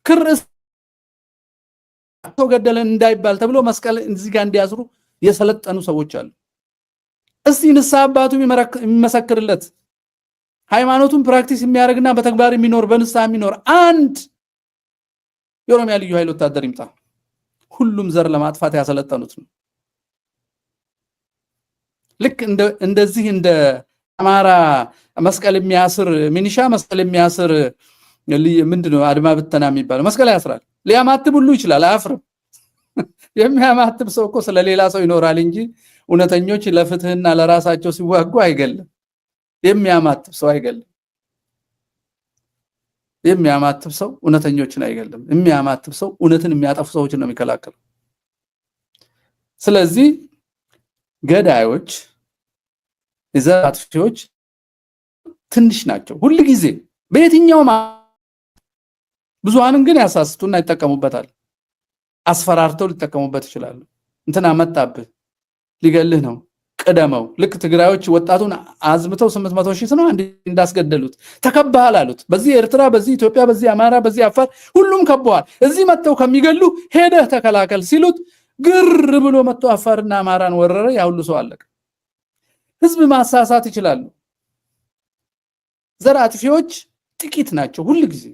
ክርስ ተገደለን እንዳይባል ተብሎ መስቀል እዚህ ጋር እንዲያስሩ የሰለጠኑ ሰዎች አሉ። እስቲ ንስሐ አባቱ የሚመሰክርለት ሃይማኖቱን ፕራክቲስ የሚያደርግና በተግባር የሚኖር በንስሐ የሚኖር አንድ የኦሮሚያ ልዩ ኃይል ወታደር ይምጣ። ሁሉም ዘር ለማጥፋት ያሰለጠኑት ነው። ልክ እንደዚህ እንደ አማራ መስቀል የሚያስር ሚኒሻ መስቀል የሚያስር ምንድነው አድማ ብተና የሚባለው መስቀል ያስራል። ሊያማትብ ሁሉ ይችላል፣ አያፍርም። የሚያማትብ ሰው እኮ ስለሌላ ሰው ይኖራል እንጂ እውነተኞች ለፍትህና ለራሳቸው ሲዋጉ አይገልም። የሚያማትብ ሰው አይገልም። የሚያማትብ ሰው እውነተኞችን አይገልም። የሚያማትብ ሰው እውነትን የሚያጠፉ ሰዎችን ነው የሚከላከለው። ስለዚህ ገዳዮች የዘር አጥፊዎች ትንሽ ናቸው ሁሉ ጊዜ በየትኛውም። ብዙሃንን ግን ያሳስቱና ይጠቀሙበታል። አስፈራርተው ሊጠቀሙበት ይችላሉ። እንትና መጣብህ ሊገልህ ነው ቅደመው። ልክ ትግራዮች ወጣቱን አዝምተው 800 ሺህ ነው አንድ እንዳስገደሉት ተከባሃል አሉት። በዚህ ኤርትራ፣ በዚህ ኢትዮጵያ፣ በዚህ አማራ፣ በዚህ አፋር ሁሉም ከበዋል። እዚህ መጥተው ከሚገሉ ሄደህ ተከላከል ሲሉት ግር ብሎ መጥቶ አፋርና አማራን ወረረ። ያ ሁሉ ሰው አለቀ። ህዝብ ማሳሳት ይችላሉ። ዘር አጥፊዎች ጥቂት ናቸው ሁሉ ጊዜ።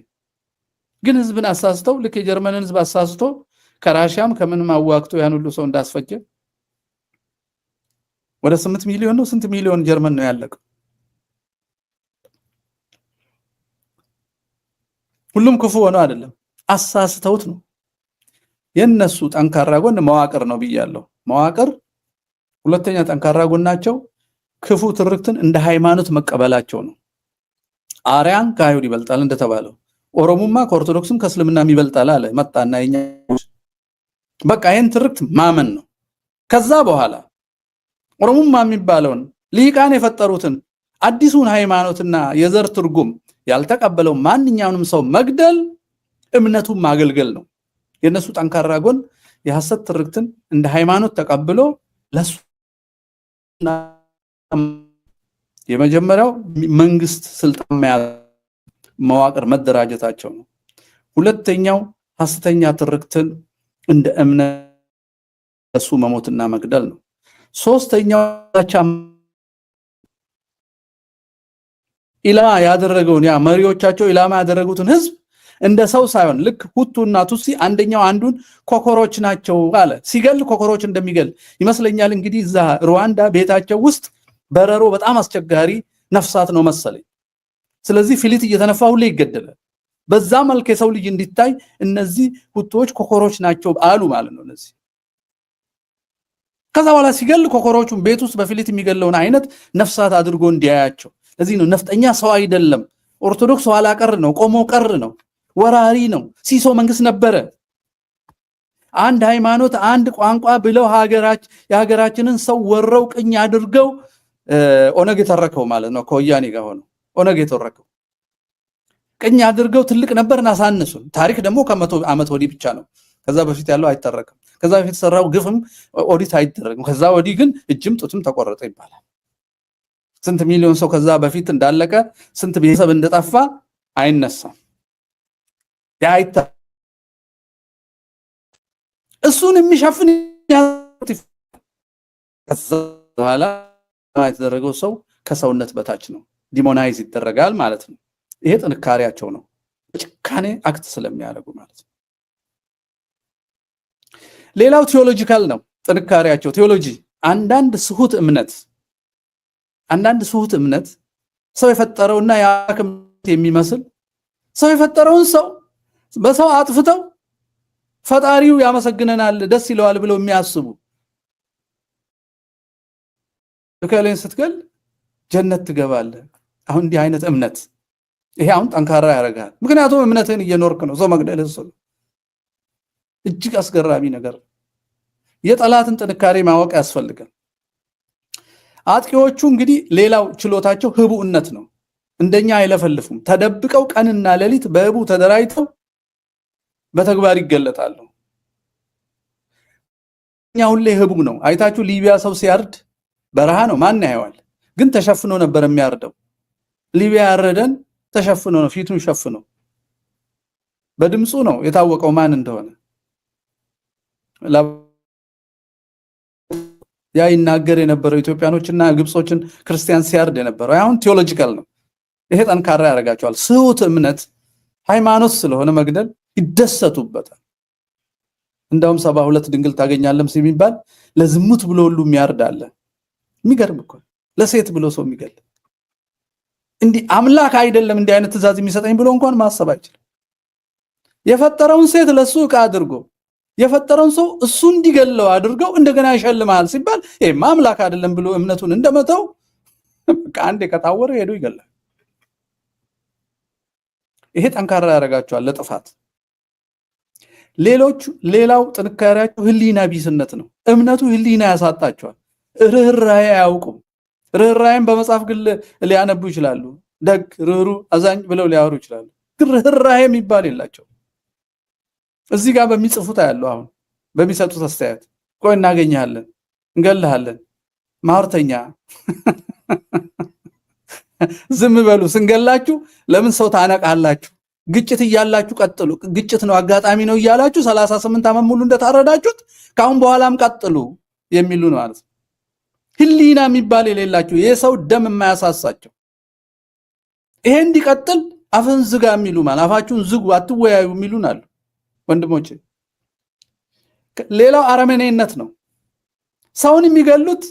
ግን ህዝብን አሳስተው ልክ የጀርመንን ህዝብ አሳስቶ ከራሻም ከምንም አዋክቶ ያን ሁሉ ሰው እንዳስፈጀ ወደ 8 ሚሊዮን ነው ስንት ሚሊዮን ጀርመን ነው ያለቀው። ሁሉም ክፉ ሆነው አይደለም፣ አሳስተውት ነው። የነሱ ጠንካራ ጎን መዋቅር ነው ብያለሁ። መዋቅር ሁለተኛ ጠንካራ ጎናቸው ክፉ ትርክትን እንደ ሃይማኖት መቀበላቸው ነው። አርያን ከአይሁድ ይበልጣል እንደተባለው ኦሮሞማ ከኦርቶዶክስም ከእስልምናም ይበልጣል አለ መጣና የኛ በቃ ይሄን ትርክት ማመን ነው። ከዛ በኋላ ኦሮሞማ የሚባለውን ሊቃን የፈጠሩትን አዲሱን ሃይማኖትና የዘር ትርጉም ያልተቀበለው ማንኛውንም ሰው መግደል እምነቱን ማገልገል ነው። የነሱ ጠንካራ ጎን የሐሰት ትርክትን እንደ ሃይማኖት ተቀብሎ ለሱ የመጀመሪያው መንግስት ስልጣን መዋቅር መደራጀታቸው ነው። ሁለተኛው ሐሰተኛ ትርክትን እንደ እምነት እሱ መሞትና መግደል ነው። ሶስተኛው ኢላማ ያደረገውን ያ መሪዎቻቸው ኢላማ ያደረጉትን ህዝብ እንደ ሰው ሳይሆን ልክ ሁቱና ቱሲ አንደኛው አንዱን ኮኮሮች ናቸው አለ። ሲገል ኮኮሮች እንደሚገል ይመስለኛል። እንግዲህ እዛ ሩዋንዳ ቤታቸው ውስጥ በረሮ በጣም አስቸጋሪ ነፍሳት ነው መሰለኝ። ስለዚህ ፊሊት እየተነፋ ሁሌ ይገደላል። በዛ መልክ የሰው ልጅ እንዲታይ እነዚህ ሁቶች ኮኮሮች ናቸው አሉ ማለት ነው እነዚህ። ከዛ በኋላ ሲገል ኮኮሮቹን ቤት ውስጥ በፊሊት የሚገለውን አይነት ነፍሳት አድርጎ እንዲያያቸው። ለዚህ ነው ነፍጠኛ ሰው አይደለም፣ ኦርቶዶክስ ኋላ ቀር ነው፣ ቆሞ ቀር ነው፣ ወራሪ ነው። ሲሶ መንግስት ነበረ። አንድ ሃይማኖት አንድ ቋንቋ ብለው የሀገራችንን ሰው ወረው ቅኝ አድርገው ኦነግ የተረከው ማለት ነው። ከወያኔ ጋር ሆኖ ኦነግ የተረከው ቅኝ አድርገው ትልቅ ነበርን አሳነሱን። ታሪክ ደግሞ ከመቶ ዓመት ወዲህ ብቻ ነው። ከዛ በፊት ያለው አይተረከም። ከዛ በፊት ሰራው ግፍም ኦዲት አይደረግም። ከዛ ወዲህ ግን እጅም ጡትም ተቆረጠ ይባላል። ስንት ሚሊዮን ሰው ከዛ በፊት እንዳለቀ ስንት ቤተሰብ እንደጠፋ አይነሳም። ያ እሱን የሚሸፍን ከዛ በኋላ የተደረገው ሰው ከሰውነት በታች ነው፣ ዲሞናይዝ ይደረጋል ማለት ነው። ይሄ ጥንካሬያቸው ነው፣ ጭካኔ አክት ስለሚያደርጉ ማለት ነው። ሌላው ቴዎሎጂካል ነው ጥንካሬያቸው። ቴዎሎጂ አንዳንድ ስሁት እምነት ሰው የፈጠረውና ያከም የሚመስል ሰው የፈጠረውን ሰው በሰው አጥፍተው ፈጣሪው ያመሰግነናል ደስ ይለዋል ብለው የሚያስቡ ለከሌን ስትገል ጀነት ትገባለህ። አሁን እንዲህ አይነት እምነት ይሄ አሁን ጠንካራ ያደርጋል። ምክንያቱም እምነትህን እየኖርክ ነው። ሰው መግደል እጅግ አስገራሚ ነገር። የጠላትን ጥንካሬ ማወቅ ያስፈልጋል። አጥቂዎቹ እንግዲህ ሌላው ችሎታቸው ህቡዕነት ነው። እንደኛ አይለፈልፉም። ተደብቀው ቀንና ሌሊት በህቡ ተደራጅተው በተግባር ይገለጣሉ። እኛ ሁሌ ህቡዕ ነው። አይታችሁ ሊቢያ ሰው ሲያርድ በረሃ ነው፣ ማን ያየዋል? ግን ተሸፍኖ ነበር የሚያርደው። ሊቢያ ያረደን ተሸፍኖ ነው፣ ፊቱን ሸፍኖ። በድምፁ ነው የታወቀው ማን እንደሆነ። ያ ይናገር የነበረው ኢትዮጵያኖችና ግብጾችን ክርስቲያን ሲያርድ የነበረው አሁን ቴዎሎጂካል ነው። ይሄ ጠንካራ ያደርጋቸዋል። ስሁት እምነት ሃይማኖት ስለሆነ መግደል ይደሰቱበታል። እንደውም 72 ድንግል ታገኛለም ሲባል ለዝሙት ብሎ ሁሉ የሚያርድ አለ። የሚገርም እኮ ለሴት ብሎ ሰው የሚገል እንዲህ አምላክ አይደለም እንዲህ አይነት ትእዛዝ የሚሰጠኝ ብሎ እንኳን ማሰብ አይችልም። የፈጠረውን ሴት ለሱ ዕቃ አድርጎ የፈጠረውን ሰው እሱ እንዲገለው አድርገው እንደገና ይሸልማል ሲባል ይሄማ አምላክ አይደለም ብሎ እምነቱን እንደመተው አንዴ ከታወረ ሄዶ ይገላል። ይሄ ጠንካራ ያደርጋቸዋል ለጥፋት። ሌላው ጥንካሬያቸው ህሊና ቢስነት ነው። እምነቱ ህሊና ያሳጣቸዋል። ርህራሄ አያውቁም። ርህራሄን በመጽሐፍ ግን ሊያነቡ ይችላሉ። ደግ፣ ርህሩ፣ አዛኝ ብለው ሊያወሩ ይችላሉ። ግን ርህራሄ የሚባል የላቸው። እዚህ ጋር በሚጽፉት ያለው አሁን በሚሰጡት አስተያየት ቆይ እናገኛለን፣ እንገልሃለን፣ ማርተኛ ዝም በሉ፣ ስንገላችሁ ለምን ሰው ታነቃላችሁ? ግጭት እያላችሁ ቀጥሉ፣ ግጭት ነው አጋጣሚ ነው እያላችሁ 38 ዓመት ሙሉ እንደታረዳችሁት ካሁን በኋላም ቀጥሉ የሚሉ ነው ማለት ነው። ህሊና የሚባል የሌላቸው የሰው ደም የማያሳሳቸው ይሄ እንዲቀጥል አፍን ዝጋ የሚሉ ማለት አፋችሁን ዝጉ አትወያዩ የሚሉን አሉ ወንድሞቼ። ሌላው አረመኔነት ነው። ሰውን የሚገሉት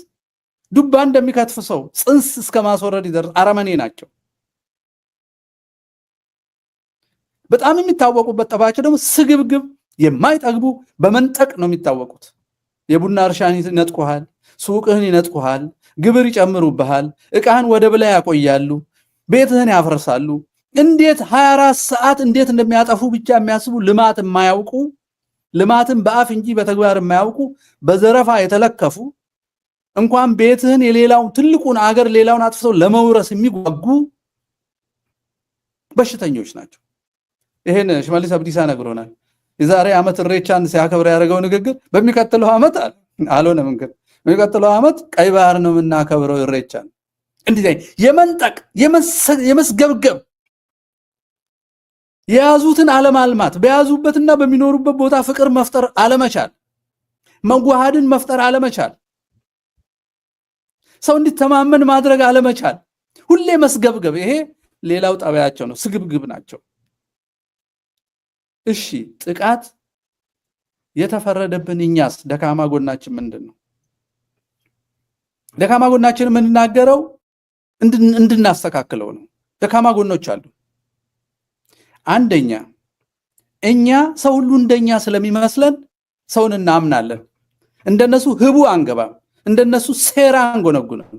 ዱባ እንደሚከትፍ ሰው ጽንስ እስከ ማስወረድ ይደርስ አረመኔ ናቸው። በጣም የሚታወቁበት ጠባቸው ደግሞ ስግብግብ የማይጠግቡ በመንጠቅ ነው የሚታወቁት። የቡና እርሻን ይነጥቁሃል፣ ሱቅህን ይነጥቁሃል፣ ግብር ይጨምሩብሃል፣ ዕቃህን ወደብ ላይ ያቆያሉ፣ ቤትህን ያፈርሳሉ። እንዴት 24 ሰዓት እንዴት እንደሚያጠፉ ብቻ የሚያስቡ ልማት የማያውቁ ልማትን በአፍ እንጂ በተግባር የማያውቁ በዘረፋ የተለከፉ እንኳን ቤትህን የሌላውን ትልቁን አገር ሌላውን አጥፍተው ለመውረስ የሚጓጉ በሽተኞች ናቸው። ይሄን ሽመልስ አብዲሳ ነግሮናል። የዛሬ ዓመት ኢሬቻን ሲያከብር ያደረገው ንግግር በሚቀጥለው ዓመት አልሆነም። እንግዲህ በሚቀጥለው ዓመት ቀይ ባህር ነው የምናከብረው ኢሬቻን። እንዲህ የመንጠቅ የመስገብገብ የያዙትን አለማልማት በያዙበትና በሚኖሩበት ቦታ ፍቅር መፍጠር አለመቻል፣ መዋሃድን መፍጠር አለመቻል፣ ሰው እንዲተማመን ማድረግ አለመቻል፣ ሁሌ መስገብገብ፣ ይሄ ሌላው ጠባያቸው ነው። ስግብግብ ናቸው። እሺ ጥቃት የተፈረደብን እኛስ ደካማ ጎናችን ምንድነው? ደካማ ጎናችን የምንናገረው እንድናስተካክለው ነው። ደካማ ጎኖች አሉ። አንደኛ እኛ ሰው ሁሉ እንደኛ ስለሚመስለን ሰውን እናምናለን። እንደነሱ ህቡ አንገባም፣ እንደነሱ ሴራ አንጎነጉንም፣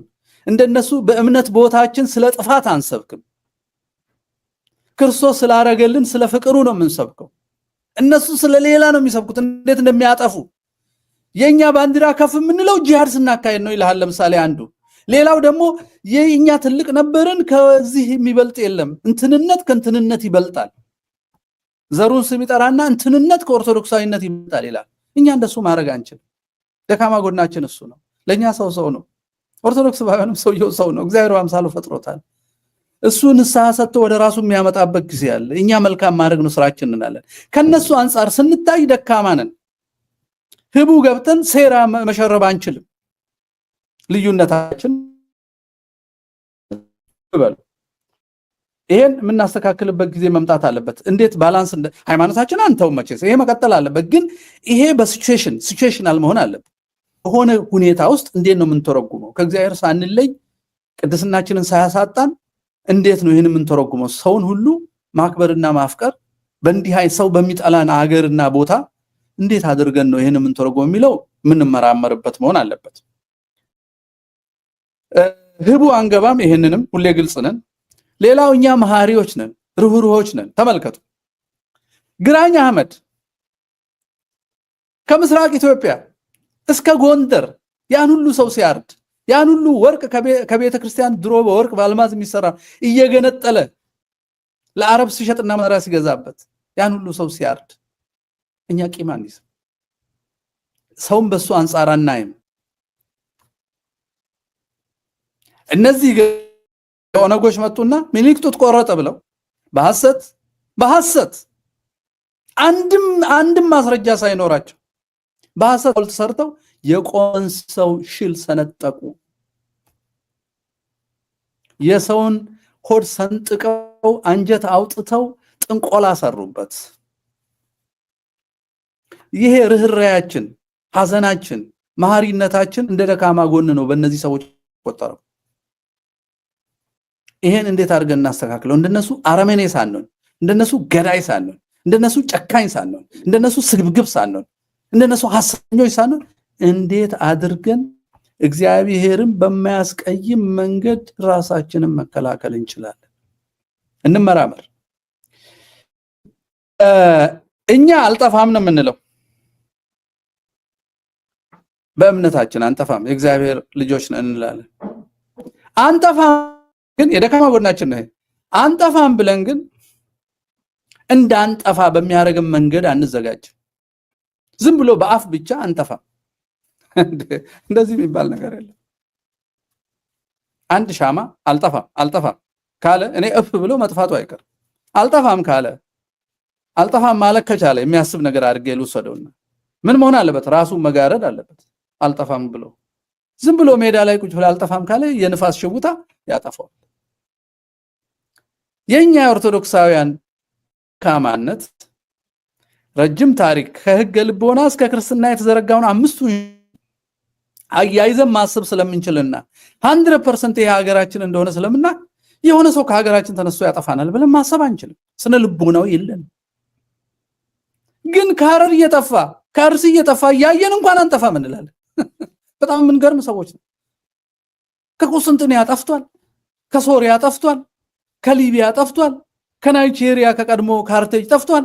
እንደነሱ በእምነት ቦታችን ስለ ጥፋት አንሰብክም። ክርስቶስ ስላረገልን ስለ ፍቅሩ ነው የምንሰብከው። እነሱ ስለሌላ ነው የሚሰብኩት፣ እንዴት እንደሚያጠፉ። የኛ ባንዲራ ከፍ የምንለው ጂሃድ ስናካሄድ ነው ይላል ለምሳሌ አንዱ። ሌላው ደግሞ የኛ ትልቅ ነበርን ከዚህ የሚበልጥ የለም፣ እንትንነት ከእንትንነት ይበልጣል። ዘሩን ስም ይጠራና እንትንነት ከኦርቶዶክሳዊነት ይበልጣል ይላል። እኛ እንደሱ ማድረግ አንችልም። ደካማ ጎናችን እሱ ነው። ለኛ ሰው ነው። ኦርቶዶክስ ባይሆንም ሰውየው ሰው ነው። እግዚአብሔር በአምሳሉ ፈጥሮታል። እሱ ንስሐ ሰጥቶ ወደ ራሱ የሚያመጣበት ጊዜ አለ። እኛ መልካም ማድረግ ነው ስራችን እንላለን። ከነሱ አንጻር ስንታይ ደካማ ነን። ህቡ ገብተን ሴራ መሸረብ አንችልም። ልዩነታችን ይበል። ይሄን የምናስተካክልበት ጊዜ መምጣት አለበት። እንዴት ባላንስ ሃይማኖታችን አንተው መቼስ ይሄ መቀጠል አለበት። ግን ይሄ በሲቹዌሽናል መሆን አለበት። በሆነ ሁኔታ ውስጥ እንዴት ነው የምንተረጉመው? ከእግዚአብሔር ሳንለይ ቅድስናችንን ሳያሳጣን እንዴት ነው ይሄን የምንተረጉመው? ሰውን ሁሉ ማክበርና ማፍቀር በእንዲህ አይነት ሰው በሚጠላን አገርና ቦታ እንዴት አድርገን ነው ይሄን የምንተረጉመው የሚለው የምንመራመርበት መሆን አለበት። ህቡ አንገባም። ይሄንንም ሁሌ ግልጽ ነን። ሌላው እኛ መሐሪዎች ነን፣ ርህሩሆች ነን። ተመልከቱ፣ ግራኝ አህመድ ከምስራቅ ኢትዮጵያ እስከ ጎንደር ያን ሁሉ ሰው ሲያርድ፣ ያን ሁሉ ወርቅ ከቤተ ክርስቲያን ድሮ በወርቅ በአልማዝ የሚሰራ እየገነጠለ ለአረብ ሲሸጥና መራ ሲገዛበት ያን ሁሉ ሰው ሲያርድ እኛ ቂም አንይዝም። ሰውን በሱ አንጻር አናይም። እነዚህ ኦነጎች መጡና ሚኒሊክ ጡት ቆረጠ ብለው በሐሰት አንድም ማስረጃ ሳይኖራቸው በሐሰት ሐውልት ሰርተው የቆመን ሰው ሽል ሰነጠቁ። የሰውን ሆድ ሰንጥቀው አንጀት አውጥተው ጥንቆላ ሰሩበት። ይሄ ርህራያችን፣ ሐዘናችን፣ መሐሪነታችን እንደ ደካማ ጎን ነው በእነዚህ ሰዎች ቆጠረው። ይሄን እንዴት አድርገን እናስተካክለው? እንደነሱ አረመኔ ሳንሆን፣ እንደነሱ ገዳይ ሳንሆን፣ እንደነሱ ጨካኝ ሳንሆን፣ እንደነሱ ስግብግብ ሳንሆን፣ እንደነሱ ሐሰተኞች ሳንሆን እንዴት አድርገን እግዚአብሔርን በማያስቀይም መንገድ ራሳችንን መከላከል እንችላለን? እንመራመር። እኛ አልጠፋም ነው የምንለው። በእምነታችን አንጠፋም፣ የእግዚአብሔር ልጆች ነን እንላለን። አንጠፋም ግን የደካማ ጎናችን ነው። አንጠፋም ብለን ግን እንዳንጠፋ በሚያደርግም መንገድ አንዘጋጅም። ዝም ብሎ በአፍ ብቻ አንጠፋም። እንደዚህ የሚባል ነገር የለም። አንድ ሻማ አልጠፋም ካለ እኔ እፍ ብሎ መጥፋቱ አይቀር። አልጠፋም ካለ አልጠፋም ማለት ከቻለ የሚያስብ ነገር አድርጌ ልውሰደውና ምን መሆን አለበት? ራሱ መጋረድ አለበት። አልጠፋም ብሎ ዝም ብሎ ሜዳ ላይ ቁጭ ብሎ አልጠፋም ካለ የንፋስ ሽውታ ያጠፋዋል። የኛ ኦርቶዶክሳውያን ካማነት ረጅም ታሪክ ከሕገ ልቦና እስከ ክርስትና የተዘረጋውን አምስቱ አያይዘን ማሰብ ስለምንችልና 100% የሀገራችን እንደሆነ ስለምና የሆነ ሰው ከሀገራችን ተነስቶ ያጠፋናል ብለን ማሰብ አንችልም። ስነ ልቦናው የለን። ግን ከሐረር እየጠፋ ከአርሲ እየጠፋ ያየን እንኳን አንጠፋም እንላለን። በጣም የምንገርም ሰዎች ነው። ከቁስጥንጥንያ ጠፍቷል፣ ከሶሪያ ጠፍቷል፣ ከሊቢያ ጠፍቷል፣ ከናይጄሪያ ከቀድሞ ካርቴጅ ጠፍቷል።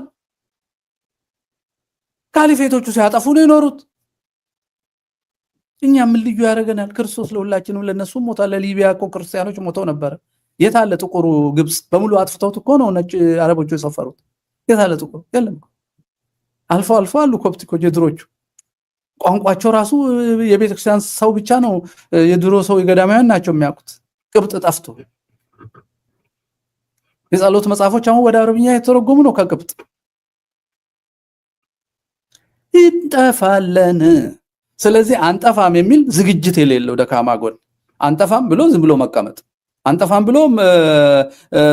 ካሊፌቶቹ ሲያጠፉ ነው የኖሩት። እኛ ምን ልዩ ያደርገናል? ክርስቶስ ለሁላችንም ለነሱም ሞቷል። ለሊቢያ እኮ ክርስቲያኖች ሞተው ነበር። የታለ ጥቁሩ? ግብጽ በሙሉ አጥፍተውት እኮ ነው ነጭ አረቦቹ የሰፈሩት። የታለ ጥቁሩ? የለም። አልፎ አሉ ኮፕቲኮች የድሮቹ። ቋንቋቸው ራሱ የቤተክርስቲያን ሰው ብቻ ነው፣ የድሮ ሰው የገዳማውያን ናቸው የሚያውቁት። ቅብጥ ጠፍቶ የጸሎት መጽሐፎች አሁን ወደ አረብኛ የተረጎሙ ነው ከቅብጥ። እንጠፋለን። ስለዚህ አንጠፋም የሚል ዝግጅት የሌለው ደካማ ጎን፣ አንጠፋም ብሎ ዝም ብሎ መቀመጥ፣ አንጠፋም ብሎ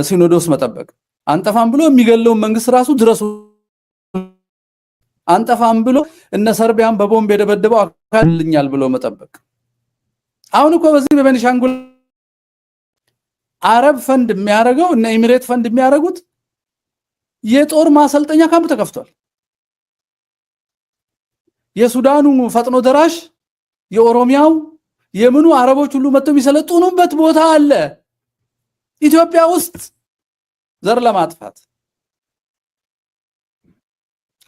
ሲኖዶስ መጠበቅ፣ አንጠፋም ብሎ የሚገለውን መንግስት ራሱ ድረሱ፣ አንጠፋም ብሎ እነ ሰርቢያን በቦምብ የደበደበው አካልኛል ብሎ መጠበቅ። አሁን እኮ በዚህ በቤኒሻንጉል አረብ ፈንድ የሚያደርገው እና ኤሚሬት ፈንድ የሚያደርጉት የጦር ማሰልጠኛ ካምፕ ተከፍቷል። የሱዳኑ ፈጥኖ ደራሽ፣ የኦሮሚያው፣ የምኑ አረቦች ሁሉ መጥተው የሚሰለጥኑበት ቦታ አለ ኢትዮጵያ ውስጥ ዘር ለማጥፋት።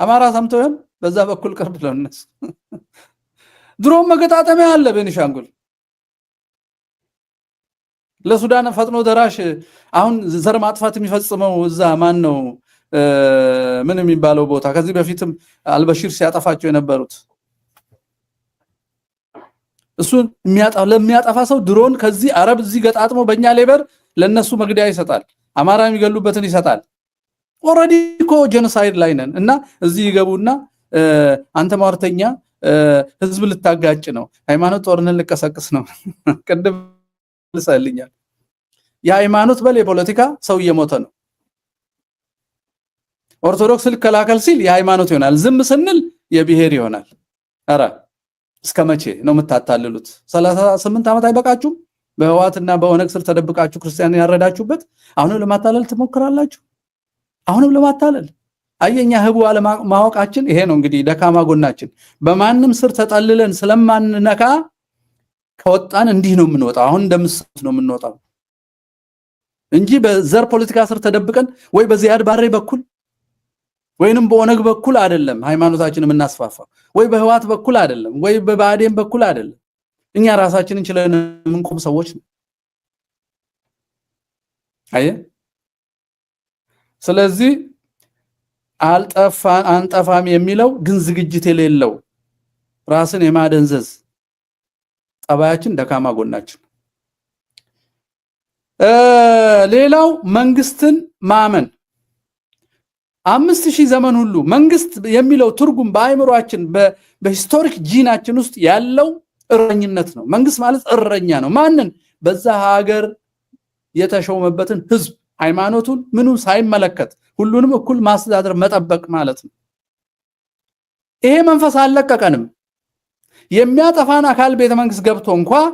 አማራ ሰምተውን በዛ በኩል ቅርብ ለነሱ ድሮም መገጣጠሚያ አለ ቤኒሻንጉል። ለሱዳን ፈጥኖ ደራሽ አሁን ዘር ማጥፋት የሚፈጽመው እዛ ማን ነው? ምን የሚባለው ቦታ ከዚህ በፊትም አልበሺር ሲያጠፋቸው የነበሩት እሱን ለሚያጠፋ ሰው ድሮን ከዚህ አረብ እዚህ ገጣጥሞ በእኛ ሌበር ለነሱ መግደያ ይሰጣል። አማራ የሚገሉበትን ይሰጣል። ኦሬዲ እኮ ጄኖሳይድ ላይ ነን እና እዚህ ይገቡና አንተ ማርተኛ ህዝብ ልታጋጭ ነው፣ ሃይማኖት ጦርነት ልቀሰቅስ ነው። ቅድም ልሰልኛል። የሃይማኖት በል የፖለቲካ ሰው እየሞተ ነው። ኦርቶዶክስ ልከላከል ሲል የሃይማኖት ይሆናል፣ ዝም ስንል የብሔር ይሆናል። አረ እስከ መቼ ነው የምታታልሉት? 38 ዓመት አይበቃችሁም? በህዋትና በኦነግ ስር ተደብቃችሁ ክርስቲያንን ያረዳችሁበት አሁንም ለማታለል ትሞክራላችሁ። አሁንም ለማታለል አየኛ ህቡ አለማወቃችን ይሄ ነው እንግዲህ ደካማ ጎናችን። በማንም ስር ተጠልለን ስለማንነካ ከወጣን እንዲህ ነው የምንወጣው። አሁን እንደምስት ነው የምንወጣው እንጂ በዘር ፖለቲካ ስር ተደብቀን ወይ በዚያድ ባሬ በኩል ወይንም በኦነግ በኩል አይደለም ሃይማኖታችንን የምናስፋፋው፣ ወይ በህዋት በኩል አይደለም፣ ወይ በባዴን በኩል አይደለም። እኛ ራሳችንን እንችለን የምንቆም ሰዎች ነው። አየ ስለዚህ አንጠፋም የሚለው ግን ዝግጅት የሌለው ራስን የማደንዘዝ ጠባያችን ደካማ ጎናችን። ሌላው መንግስትን ማመን። 5000 ዘመን ሁሉ መንግስት የሚለው ትርጉም በአይምሮአችን በሂስቶሪክ ጂናችን ውስጥ ያለው እረኝነት ነው። መንግስት ማለት እረኛ ነው። ማንን? በዛ ሀገር የተሾመበትን ህዝብ ሃይማኖቱን ምኑን ሳይመለከት ሁሉንም እኩል ማስተዳደር መጠበቅ ማለት ነው። ይሄ መንፈስ አልለቀቀንም። የሚያጠፋን አካል ቤተ መንግስት ገብቶ እንኳን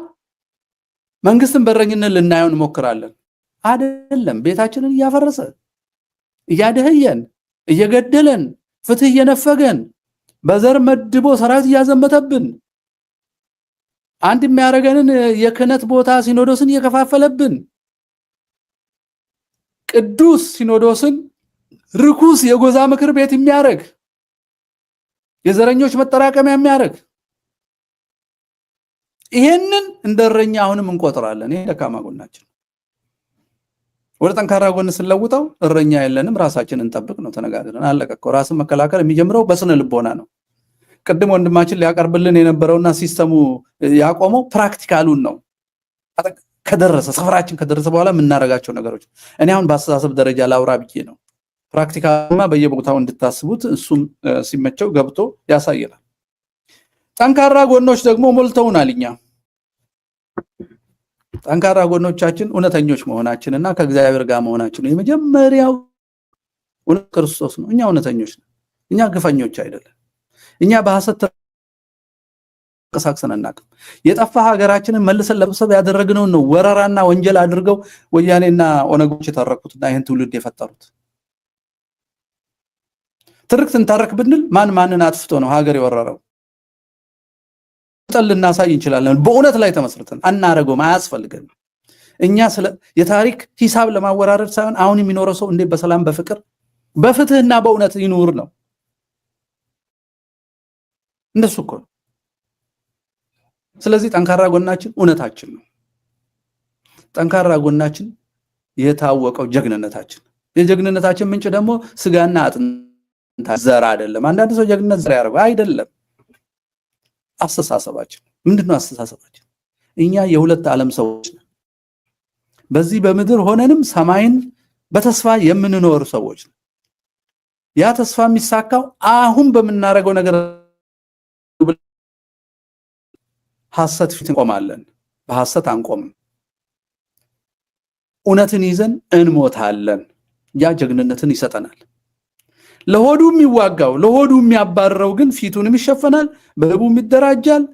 መንግስትን በረኝነት ልናየው እንሞክራለን። አይደለም። ቤታችንን እያፈረሰ እያደህየን እየገደለን ፍትህ እየነፈገን በዘር መድቦ ሰራዊት እያዘመተብን አንድ የሚያረገንን የክህነት ቦታ ሲኖዶስን እየከፋፈለብን ቅዱስ ሲኖዶስን ርኩስ የጎዛ ምክር ቤት የሚያረግ የዘረኞች መጠራቀሚያ የሚያረግ ይሄንን እንደረኛ አሁንም እንቆጥራለን። ይሄ ደካማ ጎናችን። ወደ ጠንካራ ጎን ስለውጣው እረኛ የለንም፣ ራሳችንን እንጠብቅ ነው። ተነጋግረን አለቀ እኮ። ራስን መከላከል የሚጀምረው በስነ ልቦና ነው። ቅድም ወንድማችን ሊያቀርብልን የነበረውና ሲስተሙ ያቆመው ፕራክቲካሉን ነው። ከደረሰ ሰፈራችን ከደረሰ በኋላ የምናረጋቸው ነገሮች እኔ አሁን በአስተሳሰብ ደረጃ ላውራ ብዬ ነው። ፕራክቲካልማ በየቦታው እንድታስቡት እሱም ሲመቸው ገብቶ ያሳየናል። ጠንካራ ጎኖች ደግሞ ሞልተውናል። እኛ ጠንካራ ጎኖቻችን እውነተኞች መሆናችንና ከእግዚአብሔር ጋር መሆናችን ነው። የመጀመሪያው እውነት ክርስቶስ ነው። እኛ እውነተኞች ነን። እኛ ግፈኞች አይደለም። እኛ በሐሰት ተንቀሳቅሰን አናውቅም። የጠፋ ሀገራችንን መልሰን ለመሰብ ያደረግነው ነው ወረራና ወንጀል አድርገው ወያኔና ኦነጎች የተረኩትና ይሄን ትውልድ የፈጠሩት። ትርክት እንታረክ ብንል ማንን አጥፍቶ ነው ሀገር የወረረው? ጠል ልናሳይ እንችላለን። በእውነት ላይ ተመስርተን አናረገውም፣ አያስፈልገንም። እኛ ስለ የታሪክ ሂሳብ ለማወራረድ ሳይሆን አሁን የሚኖረው ሰው እንዴት በሰላም በፍቅር በፍትህና በእውነት ይኑር ነው። እንደሱ እኮ ነው። ስለዚህ ጠንካራ ጎናችን እውነታችን ነው። ጠንካራ ጎናችን የታወቀው ጀግንነታችን። የጀግንነታችን ምንጭ ደግሞ ስጋና አጥንት ዘር አይደለም። አንዳንድ ሰው ጀግንነት ዘር ያደርጋል። አይደለም። አስተሳሰባችን ምንድነው? አስተሳሰባችን እኛ የሁለት ዓለም ሰዎች ነን። በዚህ በምድር ሆነንም ሰማይን በተስፋ የምንኖር ሰዎች ነን። ያ ተስፋ የሚሳካው አሁን በምናረገው ነገር ሐሰት ፊት እንቆማለን። በሐሰት አንቆምም። እውነትን ይዘን እንሞታለን። ያ ጀግንነትን ይሰጠናል። ለሆዱ የሚዋጋው ለሆዱ የሚያባረረው ግን ፊቱንም ይሸፈናል፣ በህቡም ይደራጃል፣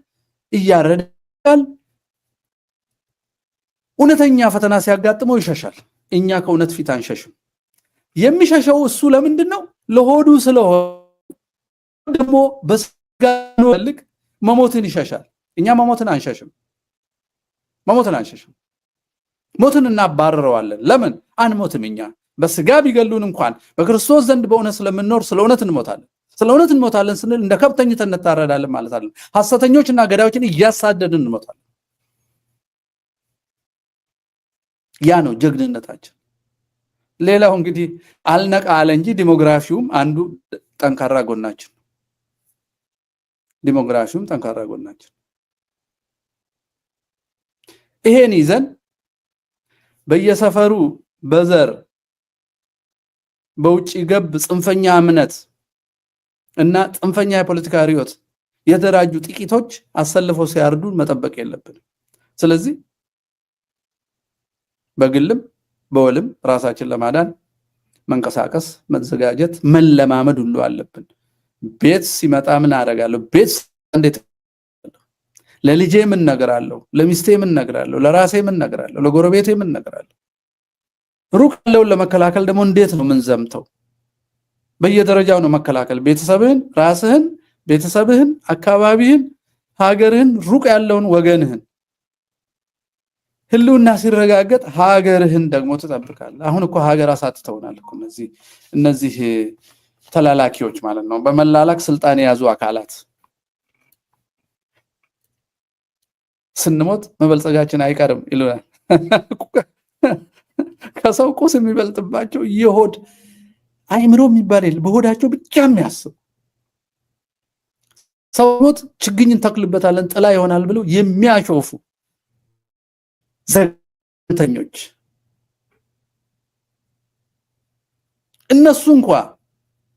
እያረዳል። እውነተኛ ፈተና ሲያጋጥመው ይሸሻል። እኛ ከእውነት ፊት አንሸሽም። የሚሸሸው እሱ ለምንድነው? ለሆዱ ስለሆነ ደግሞ በስጋ ልክ መሞትን ይሸሻል። እኛ መሞትን አንሸሽም። ሞትን እናባረረዋለን። ለምን አንሞትም? እኛ በስጋ ቢገሉን እንኳን በክርስቶስ ዘንድ በእውነት ስለምንኖር ስለ እውነት እንሞታለን። ስለ እውነት እንሞታለን ስንል እንደ ከብት ተኝተን እንታረዳለን ማለት አይደለም። ሐሰተኞችና ገዳዮችን እያሳደድን እንሞታለን። ያ ነው ጀግንነታችን። ሌላው እንግዲህ አልነቃ አለ እንጂ ዲሞግራፊውም አንዱ ጠንካራ ጎናችን። ዲሞግራፊውም ጠንካራ ጎናችን። ይሄን ይዘን በየሰፈሩ በዘር በውጪ ገብ ጽንፈኛ እምነት እና ጽንፈኛ የፖለቲካ ርዕዮት የተደራጁ ጥቂቶች አሰልፈው ሲያርዱን መጠበቅ የለብንም። ስለዚህ በግልም በወልም ራሳችን ለማዳን መንቀሳቀስ፣ መዘጋጀት፣ መለማመድ ሁሉ አለብን። ቤት ሲመጣ ምን አደርጋለሁ? ቤት እንዴት ለልጄ ምን ነገራለሁ? ለሚስቴ ምን ነገራለሁ? ለራሴ ምን ነገራለሁ? ለጎረቤቴ ምን ነገራለሁ? ሩቅ ያለውን ለመከላከል ደግሞ እንዴት ነው ምን ዘምተው? በየደረጃው ነው መከላከል። ቤተሰብህን፣ ራስህን፣ ቤተሰብህን፣ አካባቢህን፣ ሀገርህን፣ ሩቅ ያለውን ወገንህን ህልውና ሲረጋገጥ ሀገርህን ደግሞ ትጠብቃለህ። አሁን እኮ ሀገር አሳጥተውናል እኮ እነዚህ ተላላኪዎች ማለት ነው። በመላላክ ስልጣን የያዙ አካላት ስንሞት መበልጸጋችን አይቀርም ይሉናል። ከሰው ቁስ የሚበልጥባቸው የሆድ አይምሮ የሚባል የለ፣ በሆዳቸው ብቻ የሚያስብ ሰው ሞት ችግኝ እንተክልበታለን ጥላ ይሆናል ብለው የሚያሾፉ ዘንተኞች እነሱ እንኳን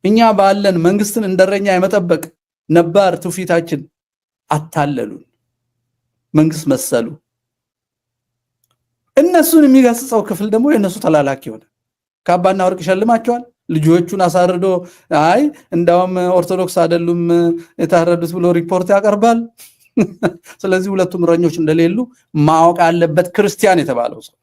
እኛ ባለን መንግስትን እንደረኛ የመጠበቅ ነባር ትውፊታችን አታለሉን። መንግስት መሰሉ። እነሱን የሚገስጸው ክፍል ደግሞ የነሱ ተላላኪ ሆነ። ካባና ወርቅ ይሸልማቸዋል። ልጆቹን አሳርዶ አይ እንዳውም ኦርቶዶክስ አይደሉም የታረዱት ብሎ ሪፖርት ያቀርባል። ስለዚህ ሁለቱም እረኞች እንደሌሉ ማወቅ አለበት ክርስቲያን የተባለው ሰው።